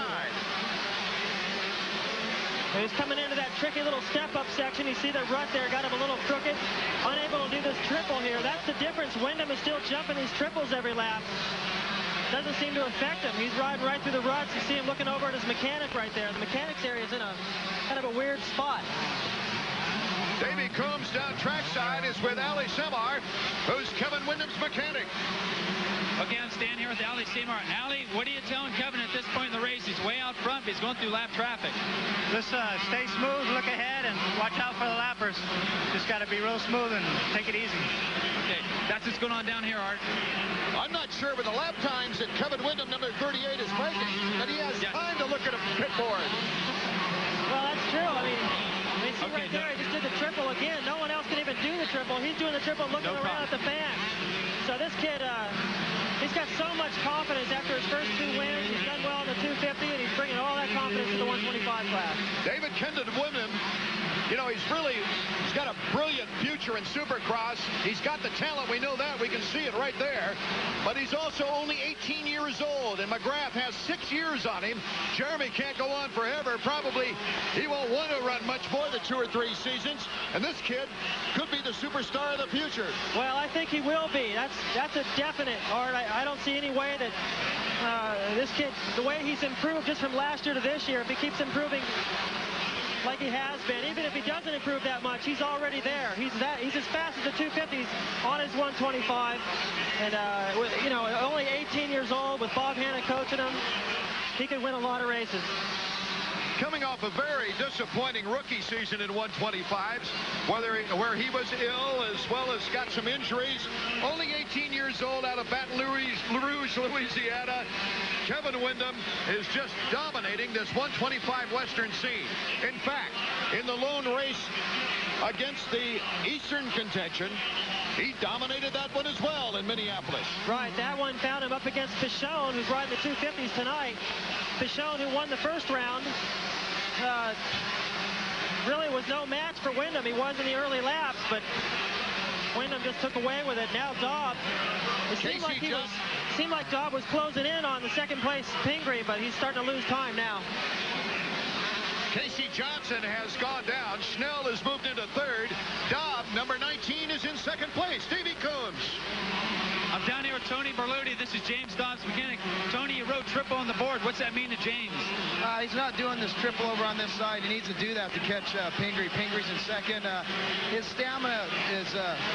He's coming into that tricky little step-up section. You see the rut there, got him a little crooked. Unable to do this triple here. That's the difference. Windham is still jumping these triples every lap. Doesn't seem to affect him. He's riding right through the ruts. You see him looking over at his mechanic right there. The mechanics area is in a kind of a weird spot. Davey Coombs down trackside is with Ali Semar, who's Kevin Windham's mechanic. Okay, I'm standing here with Ali Semar. Ali, what are you telling Kevin at this point in the race? He's way out front, but he's going through lap traffic. Just stay smooth, look ahead, and watch out for the lappers. Just got to be real smooth and take it easy. Okay, that's what's going on down here, Art. I'm not sure with the lap times that Kevin Windham, number 38, is making, that he has time to look at a pit board. Well, that's true. I mean, see right there, he just did the triple again. No one else can even do the triple. He's doing the triple looking around at the fan. So this kid, he's got so much confidence after his first 2 wins. He's done well in the 250, and he's bringing all that confidence to the 125 class. David Kendon Windham, you know, he's got a brilliant future in Supercross. He's got the talent. We know that. We can see it right there. But he's also only 18 years old, and Mcgrath has 6 years on him. Jeremy can't go on forever. Probably he won't want to run much more than 2 or 3 seasons. And this kid could be the superstar of the future. Well, I think he will be. That's a definite, Art. I don't see any way that this kid, the way he's improved just from last year to this year, if he keeps improving like he has been, even if he doesn't improve that much, he's already there. He's as fast as the 250s on his 125, and you know, only 18 years old with Bob Hanna coaching him, he could win a lot of races. Coming off a very disappointing rookie season in 125s, where he was ill as well as got some injuries. Only 18 years old, out of Baton Rouge, Louisiana. Kevin Windham is just dominating this 125 Western scene. In fact, in the lone race against the Eastern contention, he dominated that one as well in Minneapolis. Right, that one found him up against Pichon, who's riding the 250s tonight. Pichon, who won the first round, really was no match for Windham. He was in the early laps, but Windham just took away with it. Now Dodd, it seemed like he was seemed like Dodd was closing in on the second place Pingree, but he's starting to lose time now. Casey Johnson has gone down. Schnell has moved into third. Dodd, number 19, is in second place. Davey Coombs. I'm down here with Tony Berluti. This is James Dodd's mechanic. Tony, you rode triple on the board. What's that mean to James? He's not doing this triple over on this side. He needs to do that to catch Pingree. Pingree's in second. His stamina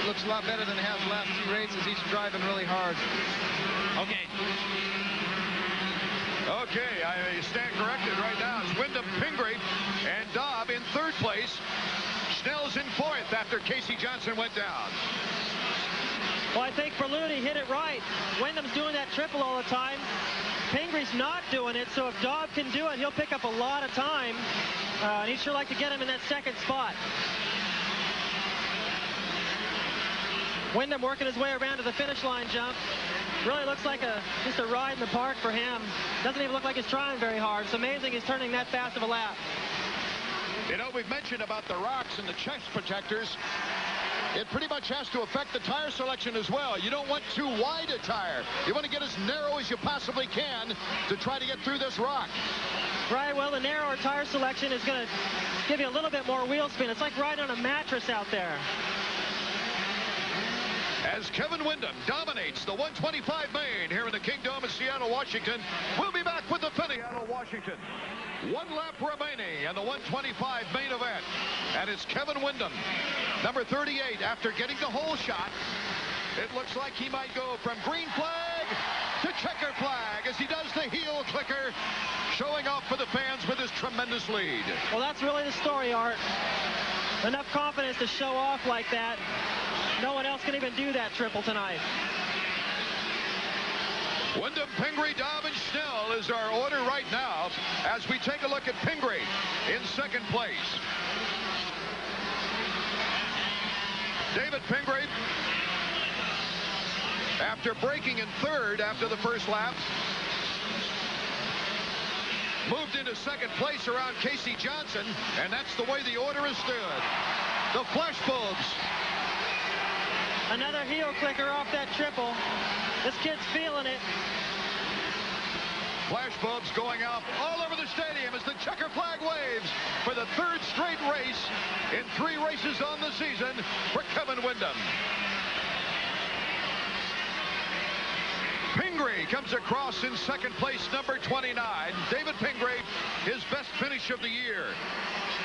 looks a lot better than it has the last 2 races. He's driving really hard. Okay. Okay, I stand corrected right now. It's Windham, Pingree, and Dodd in third place. Schnell's in fourth after Casey Johnson went down. Well, I think Berluti hit it right. Windham's doing that triple all the time. Pingree's not doing it, so if Dodd can do it, he'll pick up a lot of time. And he'd sure like to get him in that second spot. Windham working his way around to the finish line jump. Really looks like just a ride in the park for him. Doesn't even look like he's trying very hard. It's amazing he's turning that fast of a lap. You know, we've mentioned about the rocks and the chest protectors. It pretty much has to affect the tire selection as well. You don't want too wide a tire. You want to get as narrow as you possibly can to try to get through this rock. Right, well, the narrower tire selection is going to give you a little bit more wheel spin. It's like riding on a mattress out there. As Kevin Windham dominates the 125 main here in the Kingdom of Seattle, Washington. We'll be back with the Seattle, Washington. 1 lap remaining in the 125 main event. And it's Kevin Windham, number 38, after getting the hole shot. It looks like he might go from green flag to checker flag as he does the heel clicker, showing off for the fans with his tremendous lead. Well, that's really the story, Art. Enough confidence to show off like that. No one else can even do that triple tonight. Windham, Pingree, Dodd, and Schnell is our order right now as we take a look at Pingree in second place. David Pingree, after braking in third after the first lap, moved into second place around Casey Johnson, and that's the way the order is stood. The flash bulbs. Another heel clicker off that triple. This kid's feeling it. Flash bulbs going out all over the stadium as the checker flag waves for the third straight race in 3 races on the season for Kevin Windham. Pingree comes across in second place, number 29. David Pingree, his best finish of the year.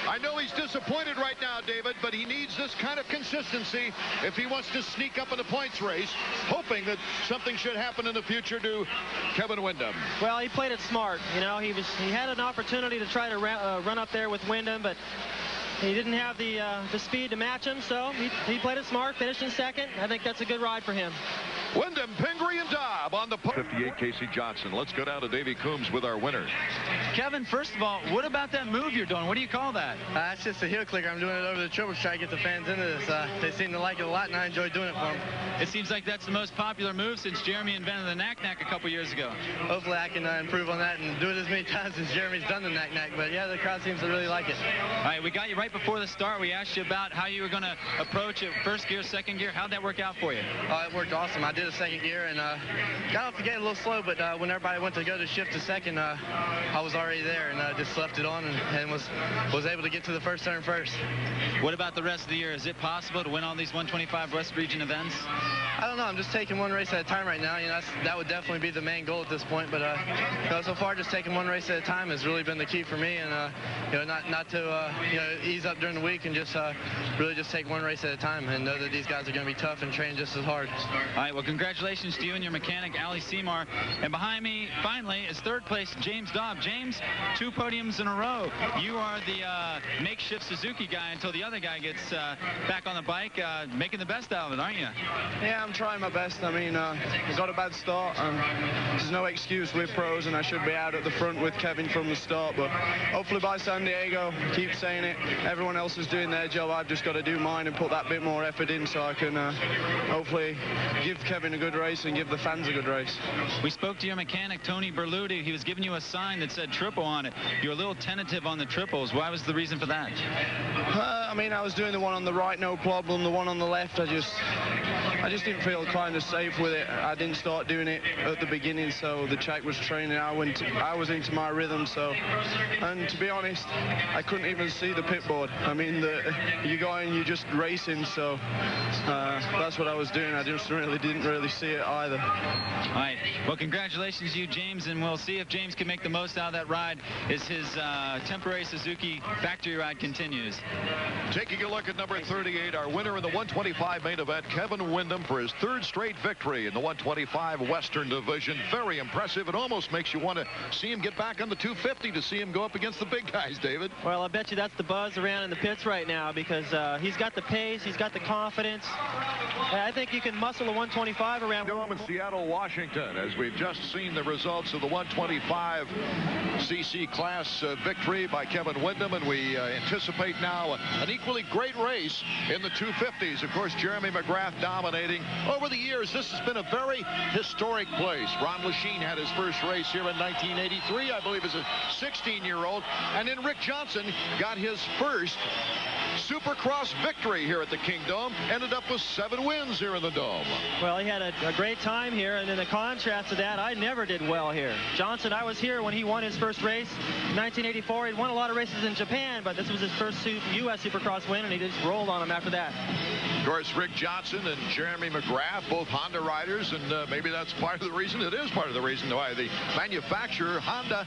I know he's disappointed right now, David, but he needs this kind of consistency if he wants to sneak up in the points race, hoping that something should happen in the future to Kevin Windham. Well, he played it smart. You know, he had an opportunity to try to run up there with Windham, but he didn't have the speed to match him, so he played it smart, finished in second. I think that's a good ride for him. Windham, Pingree, and Dodd on the 58, Casey Johnson. Let's go down to Davey Coombs with our winner. Kevin, first of all, what about that move you're doing? What do you call that? It's just a heel clicker. I'm doing it over the triple to try to get the fans into this. They seem to like it a lot, and I enjoy doing it for them. It seems like that's the most popular move since Jeremy invented the knack-knack a couple years ago. Hopefully I can improve on that and do it as many times as Jeremy's done the knack-knack. But, yeah, the crowd seems to really like it. All right, we got you right before the start. We asked you about how you were going to approach it, first gear, second gear. How'd that work out for you? It worked awesome. I did a second gear and got off the gate a little slow, but when everybody went to go to shift to second, I was already there and just left it on and was able to get to the first turn first. What about the rest of the year? Is it possible to win all these 125 West Region events? I don't know. I'm just taking 1 race at a time right now. You know, that would definitely be the main goal at this point. But so far, just taking 1 race at a time has really been the key for me. And you know, not to ease up during the week and just really just take 1 race at a time and know that these guys are going to be tough and train just as hard. All right. Well, congratulations to you and your mechanic, Ali Seymour. And behind me, finally, is third place James Dodd. James, 2 podiums in a row. You are the makeshift Suzuki guy until the other guy gets back on the bike, making the best out of it, aren't you? Yeah, I'm trying my best. I mean, I got a bad start. There's no excuse with pros, and I should be out at the front with Kevin from the start. But hopefully by San Diego, keep saying it, everyone else is doing their job. I've just got to do mine and put that bit more effort in so I can hopefully give Kevin a good race and give the fans a good race. We spoke to your mechanic, Tony Berluti. He was giving you a sign that said triple on it. You were a little tentative on the triples. Why was the reason for that? mean, I was doing the one on the right, no problem. The one on the left, I just didn't feel kind of safe with it. I didn't start doing it at the beginning, so the check was training. I was into my rhythm, so, and to be honest, I couldn't even see the pit board. I mean, you go in, you're just racing, so that's what I was doing. I just didn't really see it either. All right. Well, congratulations to you, James, and we'll see if James can make the most out of that ride as his temporary Suzuki factory ride continues. Taking a look at number 38, our winner in the 125 main event, Kevin Windham, for his third straight victory in the 125 Western Division. Very impressive. It almost makes you want to see him get back on the 250 to see him go up against the big guys, David. Well, I bet you that's the buzz around in the pits right now, because he's got the pace, he's got the confidence. I think you can muscle a 125 around. Windham in Seattle, Washington, as we've just seen the results of the 125 CC class victory by Kevin Windham, and we anticipate now an equally great race in the 250s. Of course, Jeremy Mcgrath dominating. Over the years, this has been a very historic place. Ron Lachine had his first race here in 1983, I believe, as a 16-year-old, and then Rick Johnson got his first Supercross victory here at the Kingdome. Ended up with 7 wins here in the Dome. Well, he had a great time here, and in the contrast to that, I never did well here. Johnson, I was here when he won his first race in 1984. He'd won a lot of races in Japan, but this was his first U.S. Supercross win, and he just rolled on him after that. Of course, Rick Johnson and Jeremy Mcgrath, both Honda riders, and maybe that's part of the reason. It is part of the reason why the manufacturer, Honda,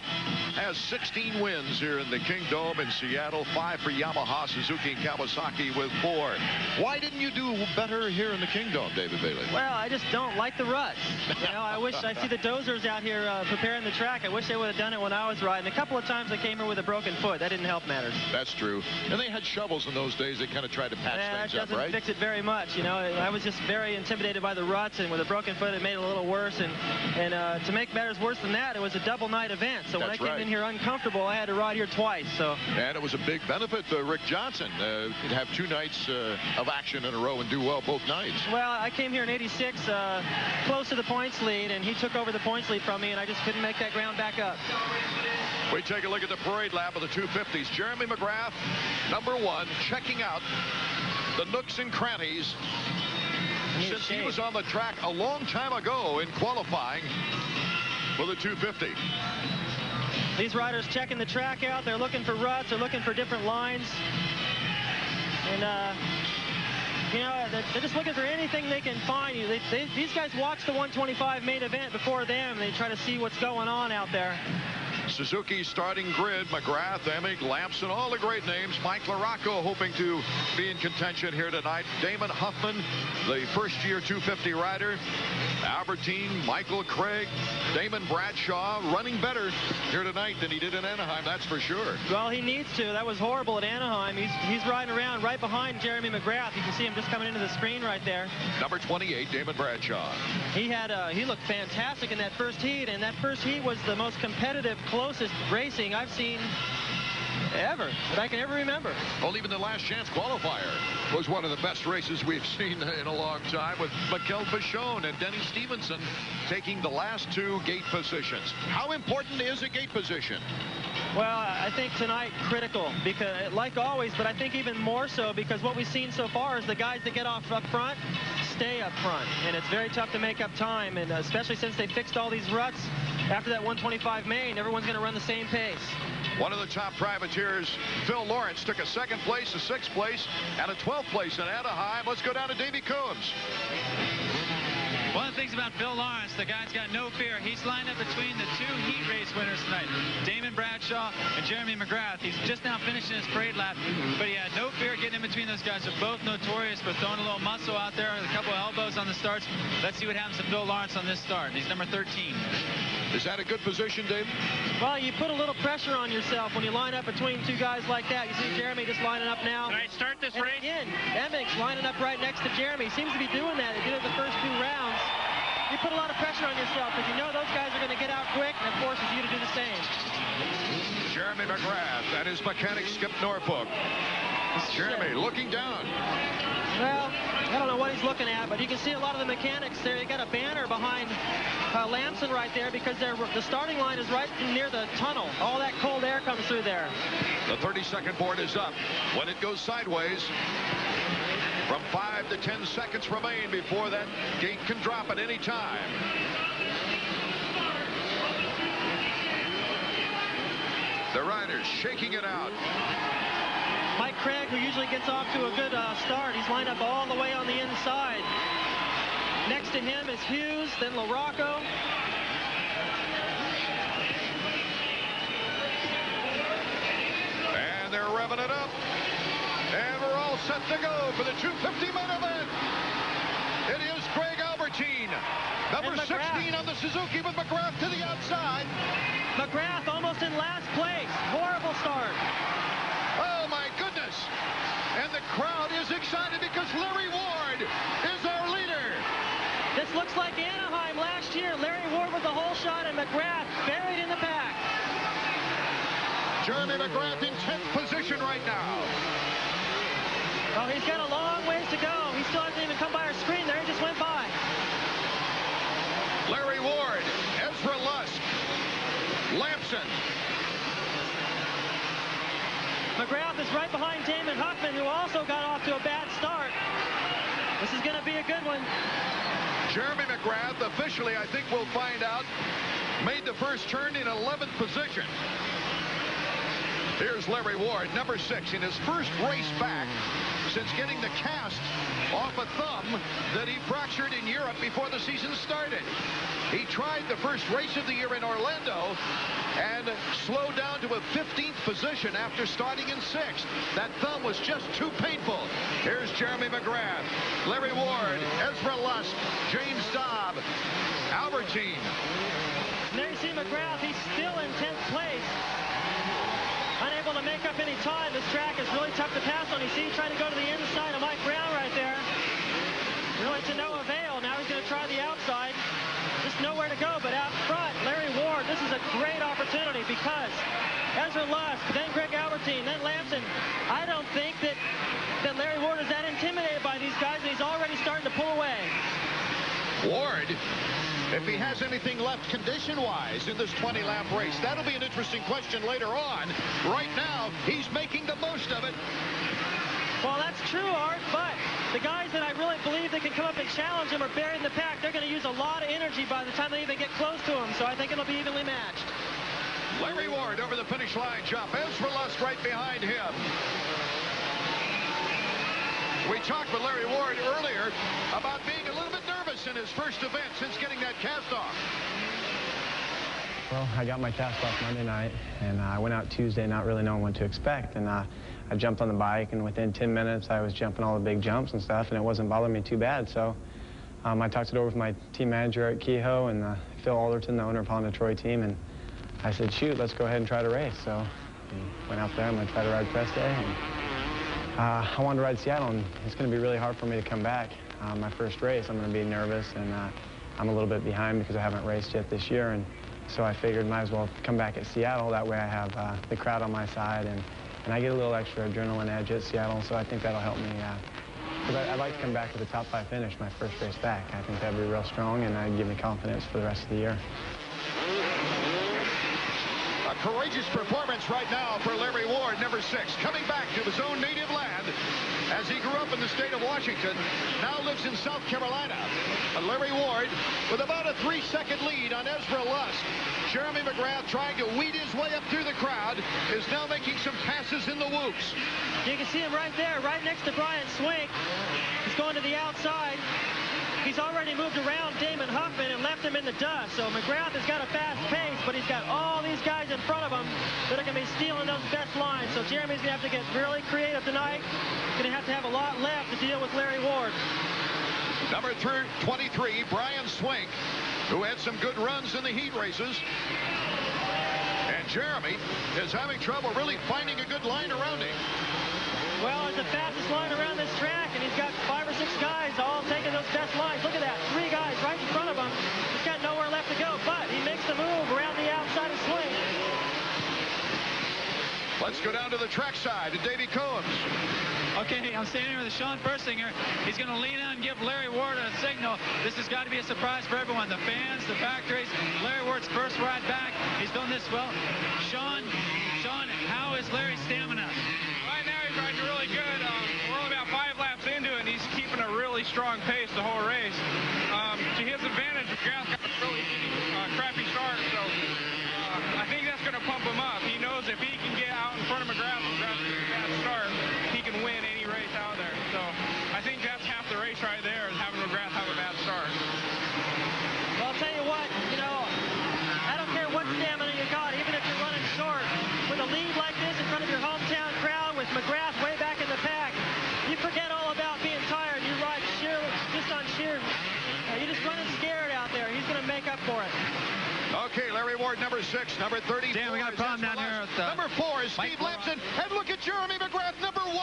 has 16 wins here in the Kingdome in Seattle, 5 for Yamaha, Suzuki, and Kawasaki with 4. Why didn't you do better here in the Kingdome, David Bailey? Well, I just don't like the ruts. You know, I wish I see the dozers out here preparing the track. I wish they would have done it when I was riding. A couple of times I came here with a broken foot. That didn't help matters. That's true. And they had shovels in those days. They kind of tried to patch things up, right? That doesn't fix it very much. You know, I was just very intimidated by the ruts, and with a broken foot, it made it a little worse. And to make matters worse than that, it was a double night event. So when I came in here uncomfortable, I had to ride here twice. So. And it was a big benefit to Rick Johnson to have 2 nights of action in a row and do well both nights. Well, I came here in '86 close to the points lead, and he took over the points lead from me, and I just couldn't make that ground back up. We take a look at the parade lap of the 250s. Jeremy Mcgrath, number 1, checking out the nooks and crannies since he was on the track a long time ago in qualifying for the 250. These riders checking the track out. They're looking for ruts. They're looking for different lines. And, you know, they're just looking for anything they can find. These guys watch the 125 main event before them. They try to see what's going on out there. Suzuki starting grid, Mcgrath, Emig, Lampson, all the great names. Mike LaRocco hoping to be in contention here tonight. Damon Huffman, the first-year 250 rider. Albertine, Michael Craig, Damon Bradshaw running better here tonight than he did in Anaheim, that's for sure. Well, he needs to. That was horrible at Anaheim. He's riding around right behind Jeremy Mcgrath. You can see him just coming into the screen right there. Number 28, Damon Bradshaw. He looked fantastic in that first heat, and that first heat was the most competitive, closest racing I've seen ever, that I can ever remember. Well, even the last chance qualifier was one of the best races we've seen in a long time, with Mikel Bichon and Denny Stevenson taking the last 2 gate positions. How important is a gate position? Well, I think tonight critical, because like always, but I think even more so because what we've seen so far is the guys that get off up front stay up front, and it's very tough to make up time, and especially since they fixed all these ruts after that 125 main, everyone's going to run the same pace. One of the top privateers, Phil Lawrence, took a 2nd place, a 6th place, and a 12th place in Anaheim. Let's go down to Davey Coombs. One of the things about Phil Lawrence, the guy's got no fear. He's lined up between the 2 heat race winners tonight, Damon Bradshaw and Jeremy Mcgrath. He's just now finishing his parade lap, but he had no fear getting in between those guys. They're both notorious for throwing a little muscle out there and a couple of elbows on the starts. Let's see what happens to Phil Lawrence on this start. He's number 13. Is that a good position, Dave? Well, you put a little pressure on yourself when you line up between 2 guys like that. You see Jeremy just lining up now. Can I start this race? Again, Emig's lining up right next to Jeremy. He seems to be doing that. He did it the first 2 rounds. You put a lot of pressure on yourself because you know those guys are going to get out quick, and it forces you to do the same. Jeremy Mcgrath and his mechanic Skip Norfolk. Jeremy looking down. Well, I don't know what he's he's looking at, but you can see a lot of the mechanics there. They got a banner behind Lampson right there because the starting line is right near the tunnel. All that cold air comes through there. The 30-second board is up. When it goes sideways, from 5 to 10 seconds remain before that gate can drop at any time. The riders shaking it out. Mike Craig, who usually gets off to a good start, he's lined up all the way on the inside. Next to him is Hughes, then LaRocco. And they're revving it up. And we're all set to go for the 250-man event. It is Greg Albertine, number 16 on the Suzuki with Mcgrath to the outside. Mcgrath almost in last place. Horrible start. Oh, my goodness. And the crowd is excited because Larry Ward is our leader. This looks like Anaheim last year. Larry Ward with the whole shot and Mcgrath buried in the pack. Jeremy Mcgrath in 10th position right now. Oh, he's got a long ways to go. He still hasn't even come by our screen there. He just went by. Larry Ward, Ezra Lusk, Lampson. Mcgrath is right behind Damon Huffman, who also got off to a bad start. This is going to be a good one. Jeremy Mcgrath, officially, I think we'll find out, made the first turn in 11th position. Here's Larry Ward, number 6, in his first race back since getting the cast off a thumb that he fractured in Europe before the season started. He tried the first race of the year in Orlando and slowed down to a 15th position after starting in 6th. That thumb was just too painful. Here's Jeremy Mcgrath, Larry Ward, Ezra Lusk, James Dodd, Albertine. And there you see Mcgrath, he's still in 10th place. Unable to make up any time. This track is really tough to pass on. You see, trying to go to the inside of Mike Brown right there. Really to no avail. Now he's going to try the outside. Just nowhere to go, but out front, Larry Ward, this is a great opportunity because Ezra Lusk, then Greg Albertine, then Lampson. I don't think that Larry Ward is that intimidated by these guys, and he's already starting to pull away. Ward, if he has anything left condition-wise in this 20-lap race, that'll be an interesting question later on. Right now, he's making the most of it. Well, that's true, Art, but the guys that I really believe that can come up and challenge him are buried in the pack. They're going to use a lot of energy by the time they even get close to him, so I think it'll be evenly matched. Larry Ward over the finish line jump. Ezra Lusk right behind him. We talked with Larry Ward earlier about being a little bit nervous in his first event since getting that cast off. Well, I got my cast off Monday night, and I went out Tuesday not really knowing what to expect. And I jumped on the bike, and within 10 minutes, I was jumping all the big jumps and stuff, and it wasn't bothering me too bad. So I talked it over with my team manager at Kehoe and Phil Alderton, the owner of Honda Troy team, and I said, shoot, let's go ahead and try to race. So we went out there. I'm going to try to ride press day. And I wanted to ride Seattle, and it's going to be really hard for me to come back. My first race, I'm going to be nervous, and I'm a little bit behind because I haven't raced yet this year. And so I figured might as well come back at Seattle. That way I have the crowd on my side, and I get a little extra adrenaline edge at Seattle, so I think that'll help me. Because I'd like to come back with a top 5 finish my first race back. I think that'd be real strong, and that'd give me confidence for the rest of the year. A courageous performance right now for Larry Ward, number 6, coming back to his own native land. As he grew up in the state of Washington, now lives in South Carolina. Larry Ward with about a 3-second lead on Ezra Lusk. Jeremy Mcgrath, trying to weed his way up through the crowd, is now making some passes in the whoops. You can see him right there, right next to Brian Swink. He's going to the outside. He's already moved around Damon Huffman and left him in the dust. So Mcgrath has got a fast pace, but he's got all these guys in front of him that are going to be stealing those best lines. So Jeremy's going to have to get really creative tonight. Going to have a lot left to deal with Larry Ward. Number 23, Brian Swink, who had some good runs in the heat races. And Jeremy is having trouble really finding a good line around him. Well, it's the fastest line around this track, and he's got 5 or 6 guys all taking those best lines. Look at that, 3 guys right in front of him. He's got nowhere left to go, but he makes the move around the outside of Swing. Let's go down to the track side to Davey Coombs. Okay, I'm standing here with Sean Persinger. He's going to lean out and give Larry Ward a signal. This has got to be a surprise for everyone. The fans, the factories. Larry Ward's first ride back. He's done this well. Sean, how is Larry's stamina? Right now he's riding really good. We're only about 5 laps into it, and he's keeping a really strong pace the whole race. To his advantage, Mcgrath got a really crappy start, so I think that's going to pump him up. He knows if he can get out in front of Mcgrath and grab a bad start, he can win any race out there. So I think that's half the race right there, is having Mcgrath have a bad start. Well, I'll tell you what, I don't care what stamina you got, even if you're running short. With a lead like this in front of your hometown crowd, with Mcgrath way back in the pack, you forget all about being tired. You ride just on sheer. You're just running scared out there. He's going to make up for it. Okay, Larry Ward, number 6, number 34. Dan, we got a problem down here with number 4 is Steve Lampson. And look at Jeremy Mcgrath, number 1.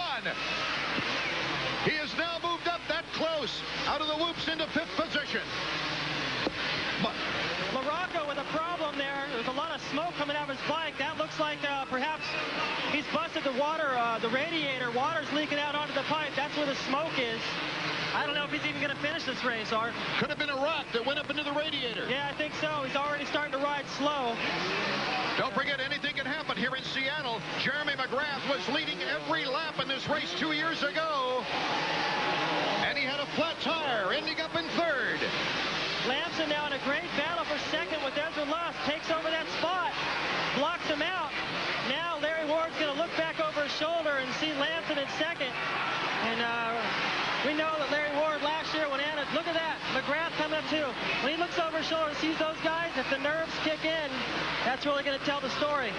He has now moved up that close out of the whoops into 5th position. Morocco with a problem there. There's a lot of smoke coming out of his bike. That looks like perhaps he's busted the water, the radiator. Water's leaking out onto the pipe. That's where the smoke is. I don't know if he's even going to finish this race, Art. Could have been a rock that went up into the radiator. Yeah, I think so. He's already starting to ride slow. Don't forget, anything can happen here in Seattle. Jeremy Mcgrath was leading every lap in this race 2 years ago. And he had a flat tire, ending up in 3rd. Lampson now in a great battle for 2nd with Ezra Lusk. Takes over that spot. Blocks him out. Now Larry Ward's going to look back over his shoulder and see Lampson in 2nd. And we know that Larry Ward last year when Anna, look at that, Mcgrath coming up too. When he looks over his shoulder and sees those guys, if the nerves kick in, that's really going to tell the story.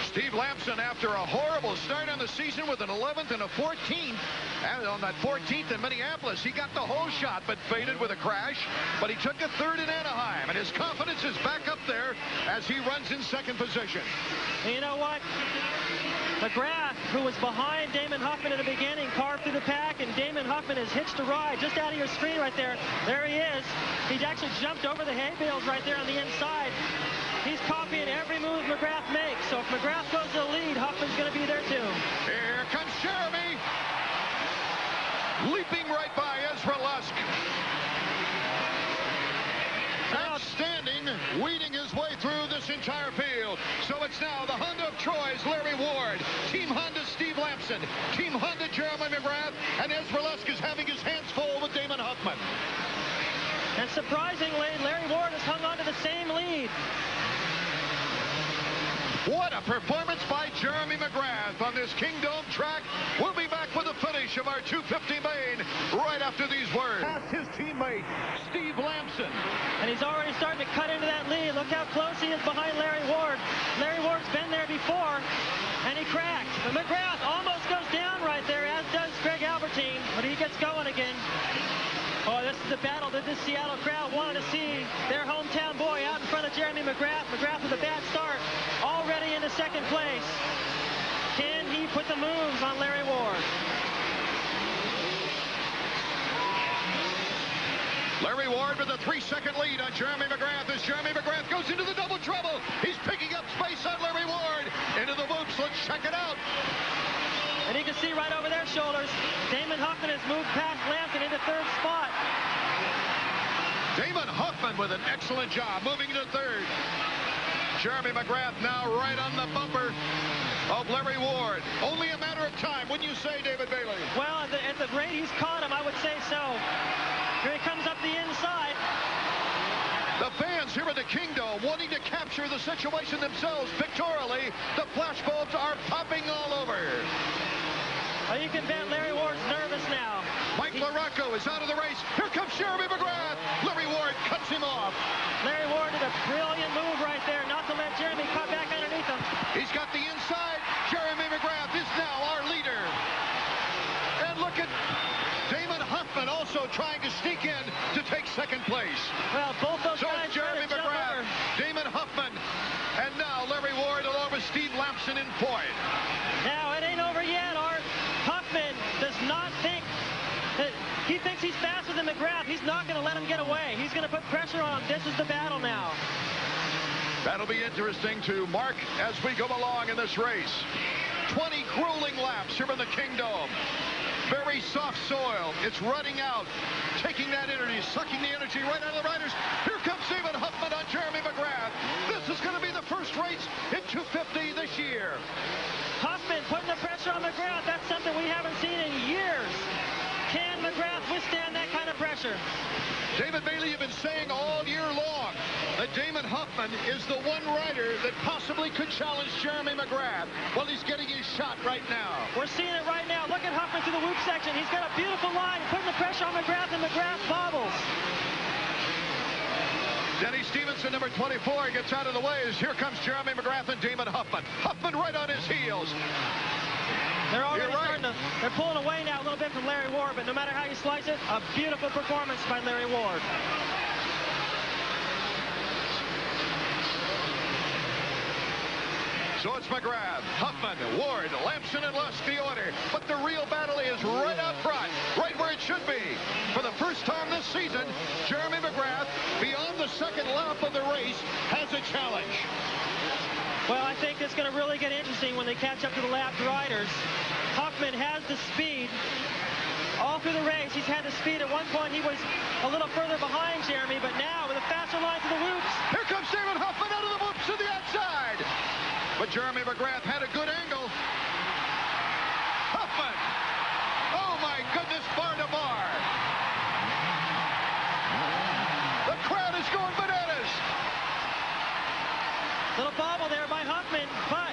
Steve Lampson, after a horrible start on the season with an 11th and a 14th, and on that 14th in Minneapolis, he got the whole shot but faded with a crash. But he took a 3rd in Anaheim, and his confidence is back up there as he runs in 2nd position. And you know what? Mcgrath, who was behind Damon Huffman in the beginning, carved through the pack, and Damon Huffman has hitched a ride just out of your screen right there. There he is. He's actually jumped over the hay bales right there on the inside. He's copying every move Mcgrath makes. So if Mcgrath goes to the lead, Huffman's going to be there too. Here comes Jeremy. Leaping right by Ezra Lusk. Outstanding, weeding his way through this entire field. So it's now the Honda of Troy's Larry Ward, Team Honda Steve Lampson, Team Honda Jeremy Mcgrath, and Ezra Lusk is having his hands full with Damon Huffman. And surprisingly, Larry Ward has hung on to the same lead. What a performance by Jeremy Mcgrath on this Kingdome track. We'll be back with the finish of our 250 main right after these words. Past his teammate, Steve Lampson. And he's already starting to cut into that lead. Look how close he is behind Larry Ward. Larry Ward's been there before, and he cracked. But Mcgrath almost goes down right there, as does Greg Albertine, but he gets going again. Oh, this is the battle that this Seattle crowd wanted to see their hometown boy out in front of Jeremy Mcgrath. Mcgrath with a bad start, already into 2nd place. Can he put the moves on Larry Ward? Larry Ward with a 3-second lead on Jeremy Mcgrath as Jeremy Mcgrath goes into the double trouble. He's picking up space on Larry Ward. Into the whoops. Let's check it out. And you can see right over their shoulders, Damon Huffman has moved past Lampson into 3rd spot. Damon Huffman with an excellent job moving to 3rd. Jeremy Mcgrath now right on the bumper of Larry Ward. Only a matter of time, wouldn't you say, David Bailey? Well, at the rate he's caught him, I would say so. Here he comes up the inside. The fans here at the Kingdome wanting to capture the situation themselves pictorially. The flashbulbs are popping all over. Well, you can bet Larry Ward's nervous now. Mike Larocco is out of the race. Here comes Jeremy Mcgrath. Larry Ward cuts him off. Larry Ward did a brilliant move right there, not to let Jeremy cut back underneath him. He's got the inside. Jeremy Mcgrath is now our leader. And look at Damon Huffman also trying to sneak in to take 2nd place. Well, both those guys Jeremy Mcgrath, Damon Huffman, and now Larry Ward along with Steve Lampson in point. Now, it ain't over yet, Art. Huffman does not think that he thinks he's faster than Mcgrath. He's not going to let him get away. He's going to put pressure on him. This is the battle now. That'll be interesting to mark as we go along in this race. 20 grueling laps here in the Kingdom. Very soft soil. It's running out, taking that energy, sucking the energy right out of the riders. Here comes Damon Huffman on Jeremy Mcgrath. This is going to be the first race in 250 this year. Huffman putting the pressure on Mcgrath. That's something we haven't seen in years. Can Mcgrath withstand that kind of pressure? David Bailey, you've been saying all year long that Damon Huffman is the one rider that possibly could challenge Jeremy Mcgrath. Well, he's getting his shot right now. We're seeing it right now. Look at Huffman through the whoop section. He's got a beautiful line, putting the pressure on Mcgrath, and Mcgrath bobbles. Denny Stevenson, number 24, gets out of the way as here comes Jeremy Mcgrath and Damon Huffman. Huffman right on his heels. They're already they're pulling away now a little bit from Larry Ward, but no matter how you slice it, a beautiful performance by Larry Ward. So it's Mcgrath, Huffman, Ward, Lampson, and Lusk the order. But the real battle is right out front, right where it should be. For the first time this season, Jeremy Mcgrath, beyond the second lap of the race, has a challenge. Well, I think it's going to really get interesting when they catch up to the lapped riders. Huffman has the speed all through the race. He's had the speed. At one point, he was a little further behind Jeremy, but now with a faster line to the whoops. Here comes Damon Huffman out of the whoops to the outside. But Jeremy Mcgrath had a good angle. Huffman. Oh, my goodness, bar to bar. The crowd is going bananas. Little bobble there by Huffman, but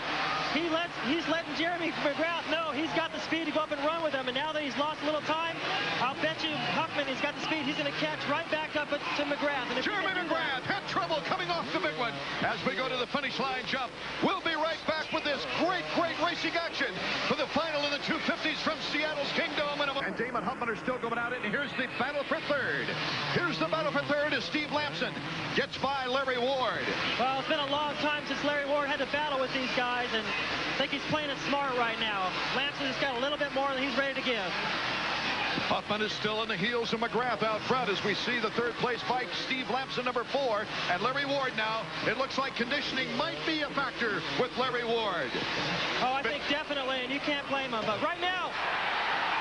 he's letting Jeremy Mcgrath know he's got the speed to go up and run with him, and now that he's lost a little time, I'll bet you Huffman has got the speed. He's going to catch right back up to Mcgrath. And Jeremy Mcgrath had trouble coming off the big one. As we go to the finish line jump, we'll be right back with this great racing action for the final in the 250s from Seattle's Kingdom. And Damon Huffman are still going at it, and here's the battle for third. Here's the battle for third as Steve Lampson gets by Larry Ward. Well, it's been a long time since Larry Ward had to battle with these guys, and I think he's playing it smart right now. Lampson has got a little bit more than he's ready to give. Huffman is still in the heels of Mcgrath out front as we see the third place fight. Steve Lampson, number 4, and Larry Ward now. It looks like conditioning might be a factor with Larry Ward. Oh, I think definitely, and you can't blame him. But right now,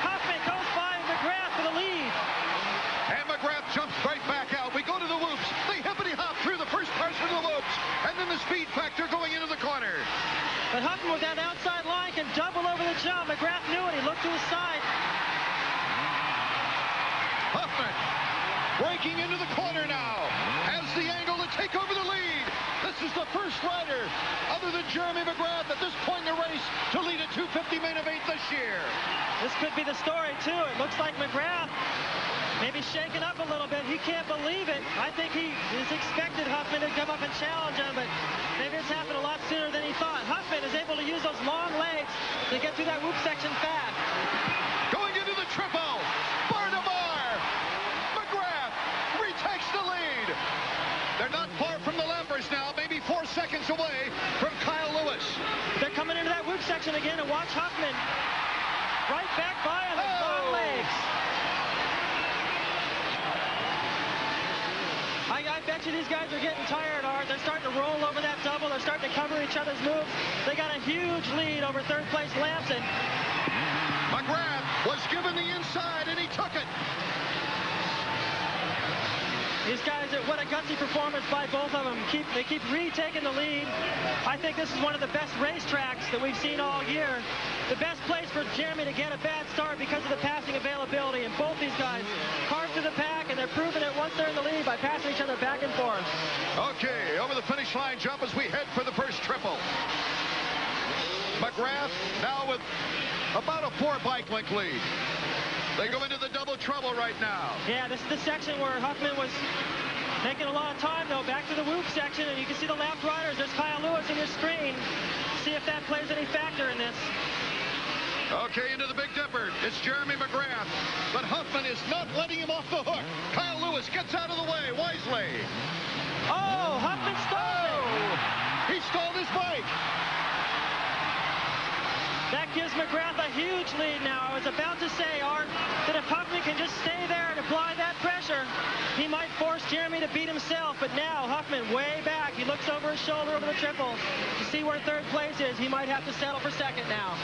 Huffman goes by Mcgrath for the lead. And Mcgrath jumps right back out. We go to the whoops. They hippity-hop through the first portion of the whoops. And then the speed factor going into the corner. But Huffman with that outside line can double over the jump. Mcgrath knew it. He looked to his side. Huffman breaking into the corner now. Has the angle to take over the lead. This is the first rider, other than Jeremy Mcgrath, at this point in the race to lead a 250 main event this year. This could be the story, too. It looks like Mcgrath maybe shaken up a little bit. He can't believe it. I think he has expected Huffman to come up and challenge him, but maybe it's happened a lot sooner than he thought. Huffman is able to use those long legs to get through that whoop section fast. Going into the triple. Bar to bar. Mcgrath retakes the lead. They're not far from the lappers now, maybe 4 seconds away from Kyle Lewis. They're coming into that whoop section again, and watch Huffman right back by him with long legs. I bet you these guys are getting tired, Art. They're starting to roll over that double. They're starting to cover each other's moves. They got a huge lead over third place Lampson. Mcgrath was given the inside, and he took it. These guys, what a gutsy performance by both of them. They keep retaking the lead. I think this is one of the best racetracks that we've seen all year. The best place for Jeremy to get a bad start because of the passing availability. And both these guys carved through the pack, and they're proving it once they're in the lead by passing each other back and forth. Okay, over the finish line jump as we head for the first triple. Mcgrath now with about a 4 bike length lead. They go into the double trouble right now. Yeah, this is the section where Huffman was making a lot of time, though. Back to the whoop section, and you can see the lapped riders. There's Kyle Lewis in your screen. See if that plays any factor in this. Okay, into the Big Dipper. It's Jeremy Mcgrath, but Huffman is not letting him off the hook. Kyle Lewis gets out of the way wisely. Oh, Huffman stalled it. He stalled his bike. That gives Mcgrath a huge lead now. I was about to say, Art, that if Huffman can just stay there and apply that pressure, he might force Jeremy to beat himself, but now Huffman way back. He looks over his shoulder over the triple to see where third place is. He might have to settle for second now.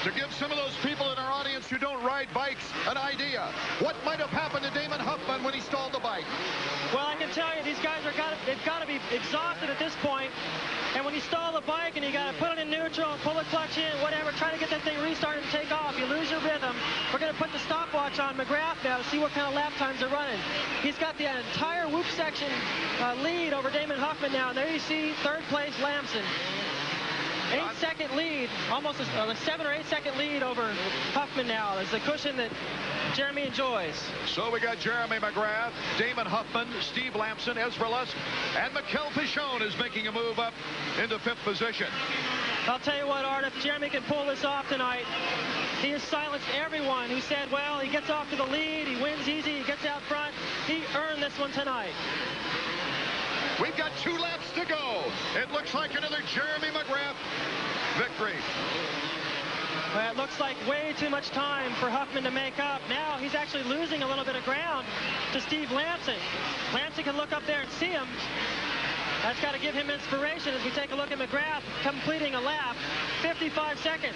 To give some of those people in our audience who don't ride bikes an idea, what might have happened to Damon Huffman when he stalled the bike? Well, I can tell you, these guys they've got to be exhausted at this point. And when you stall the bike and you got to put it in neutral and pull the clutch in, whatever, try to get that thing restarted and take off, you lose your rhythm. We're going to put the stopwatch on Mcgrath now to see what kind of lap times are running. He's got the entire whoop section lead over Damon Huffman now. And there you see third place Lampson. 8-second lead, almost a 7 or 8 second lead over Huffman now. There's the cushion that Jeremy enjoys. So we got Jeremy Mcgrath, Damon Huffman, Steve Lampson, Ezra Lusk, and Mikel Pichon is making a move up into 5th position. I'll tell you what, Art, if Jeremy can pull this off tonight, he has silenced everyone who said, well, he gets off to the lead, he wins easy, he gets out front. He earned this one tonight. We've got 2 laps to go. It looks like another Jeremy Mcgrath victory. Well, it looks like way too much time for Huffman to make up. Now he's actually losing a little bit of ground to Steve Lampson. Lampson can look up there and see him. That's got to give him inspiration as we take a look at Mcgrath completing a lap. 55 seconds.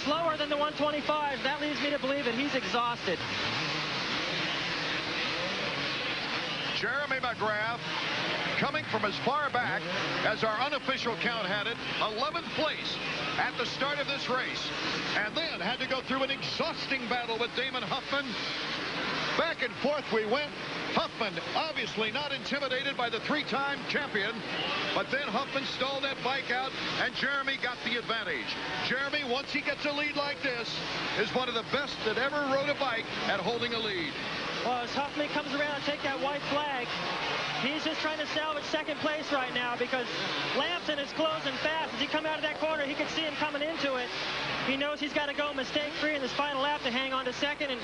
Slower than the 125. That leads me to believe that he's exhausted. Jeremy Mcgrath, coming from as far back as our unofficial count had it, 11th place at the start of this race, and then had to go through an exhausting battle with Damon Huffman. Back and forth we went. Huffman obviously not intimidated by the 3-time champion, but then Huffman stalled that bike out and Jeremy got the advantage. Jeremy, once he gets a lead like this, is one of the best that ever rode a bike at holding a lead. Well, as Huffman comes around and take that white flag, he's just trying to salvage second place right now because Lampson is closing fast. As he come out of that corner, he can see him coming into it. He knows he's got to go mistake-free in this final lap to hang on to second. And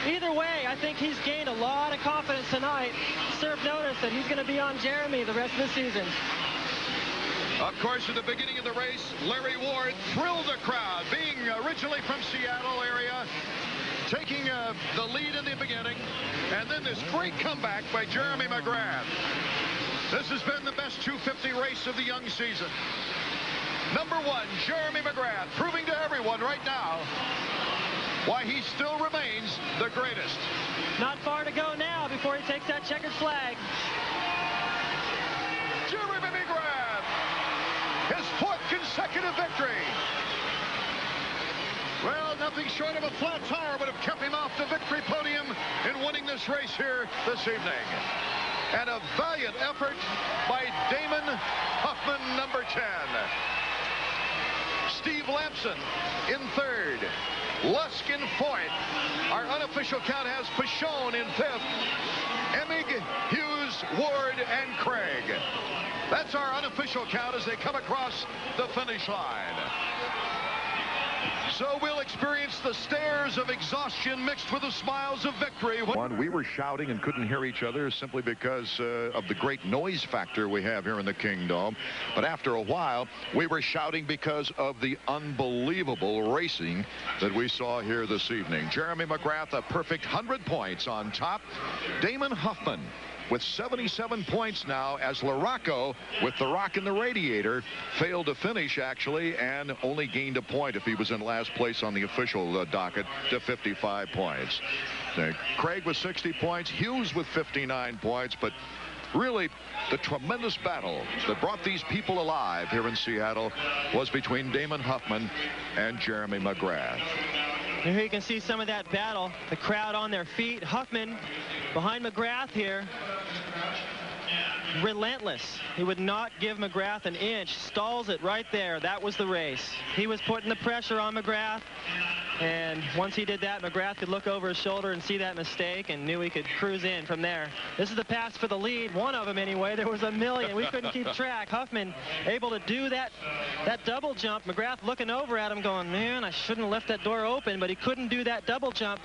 either way, I think he's gained a lot of confidence tonight. Serve notice that he's going to be on Jeremy the rest of the season. Of course, at the beginning of the race, Larry Ward thrilled the crowd, being originally from Seattle area, taking the lead in the beginning, and then this great comeback by Jeremy Mcgrath. This has been the best 250 race of the young season. Number 1, Jeremy Mcgrath, proving to everyone right now why he still remains the greatest. Not far to go now before he takes that checkered flag. Jeremy Mcgrath, his 4th consecutive victory. Well, nothing short of a flat tire would have kept him off the victory podium in winning this race here this evening. And a valiant effort by Damon Huffman, number 10. Steve Lampson in 3rd. Lusk in 4th. Our unofficial count has Pichon in 5th. Emig, Hughes, Ward, and Craig. That's our unofficial count as they come across the finish line. So we'll experience the stares of exhaustion mixed with the smiles of victory. We were shouting and couldn't hear each other simply because of the great noise factor we have here in the Kingdom. But after a while, we were shouting because of the unbelievable racing that we saw here this evening. Jeremy Mcgrath, a perfect 100 points on top. Damon Huffman with 77 points now, as LaRocco, with the rock in the radiator, failed to finish, actually, and only gained a point if he was in last place on the official docket to 55 points. Craig with 60 points, Hughes with 59 points, but really the tremendous battle that brought these people alive here in Seattle was between Damon Huffman and Jeremy Mcgrath. And here you can see some of that battle, the crowd on their feet. Huffman behind Mcgrath here, relentless. He would not give Mcgrath an inch, stalls it right there. That was the race. He was putting the pressure on Mcgrath, and once he did that, Mcgrath could look over his shoulder and see that mistake and knew he could cruise in from there. This is the pass for the lead, one of them anyway. There was a million. We couldn't keep track. Huffman able to do that double jump. Mcgrath looking over at him going, man, I shouldn't have left that door open, but he couldn't do that double jump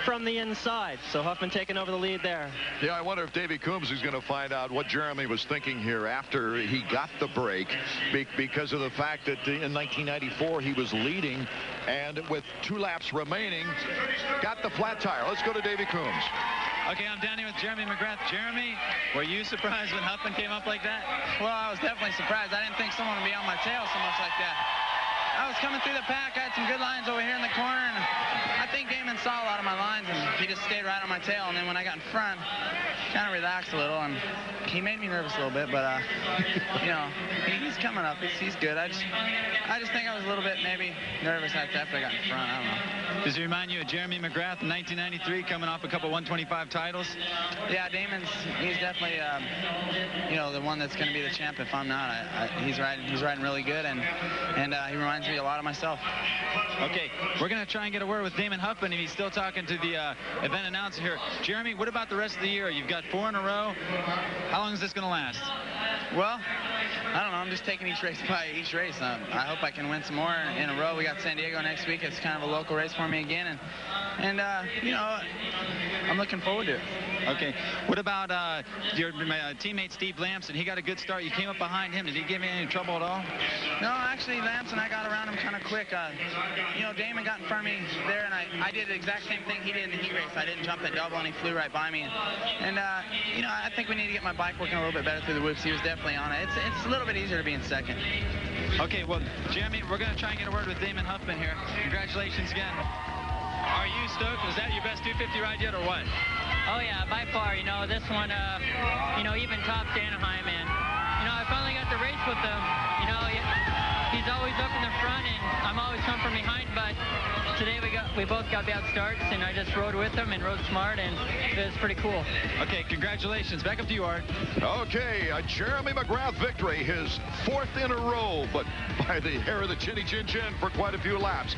from the inside. So Huffman taking over the lead there. Yeah, I wonder if Davey Coombs is going to find out what Jeremy was thinking here after he got the break, because of the fact that in 1994 he was leading, and with 2 laps remaining, got the flat tire. Let's go to Davey Coombs. Okay, I'm down here with Jeremy Mcgrath. Jeremy, were you surprised when Huffman came up like that? Well, I was definitely surprised. I didn't think someone would be on my tail so much like that. I was coming through the pack. I had some good lines over here in the corner, and I think Damon saw a lot of my lines, and he just stayed right on my tail. And then when I got in front, kind of relaxed a little, and he made me nervous a little bit. But you know, he's coming up. He's good. I just think I was a little bit maybe nervous after I got in front. I don't know. Does he remind you of Jeremy Mcgrath in 1993, coming off a couple 125 titles? Yeah, he's definitely you know, the one that's going to be the champ if I'm not. He's riding really good, and he reminds me a lot of myself. Okay, we're going to try and get a word with Damon Huffman if he's still talking to the event announcer here. Jeremy, what about the rest of the year? You've got 4 in a row. How long is this going to last? Well, I don't know. I'm just taking each race by each race. I hope I can win some more in a row. We got San Diego next week. It's kind of a local race for me again, and you know, I'm looking forward to it. Okay. What about your teammate Steve Lampson? He got a good start. You came up behind him. Did he give you any trouble at all? No, actually, Lampson, I got around him kind of quick. You know, Damon got in front of me there, and I did the exact same thing he did in the heat race. I didn't jump that double, and he flew right by me. And you know, I think we need to get my bike working a little bit better through the whoops. He was definitely on it. It's a little bit easier to be in second. Okay, well, Jeremy, we're going to try and get a word with Damon Huffman here. Congratulations again. Are you stoked? Was that your best 250 ride yet, or what? Oh, yeah, by far. You know, this one, you know, even topped Anaheim, and, you know, I finally got to race with him. You know, he's always up in the front, and I'm always come from behind, but today we both got bad starts, and I just rode with him and rode smart, and it was pretty cool. Okay, congratulations. Back up to you, Art. Okay, a Jeremy Mcgrath victory, his 4th in a row, but by the hair of the chinny chin chin for quite a few laps.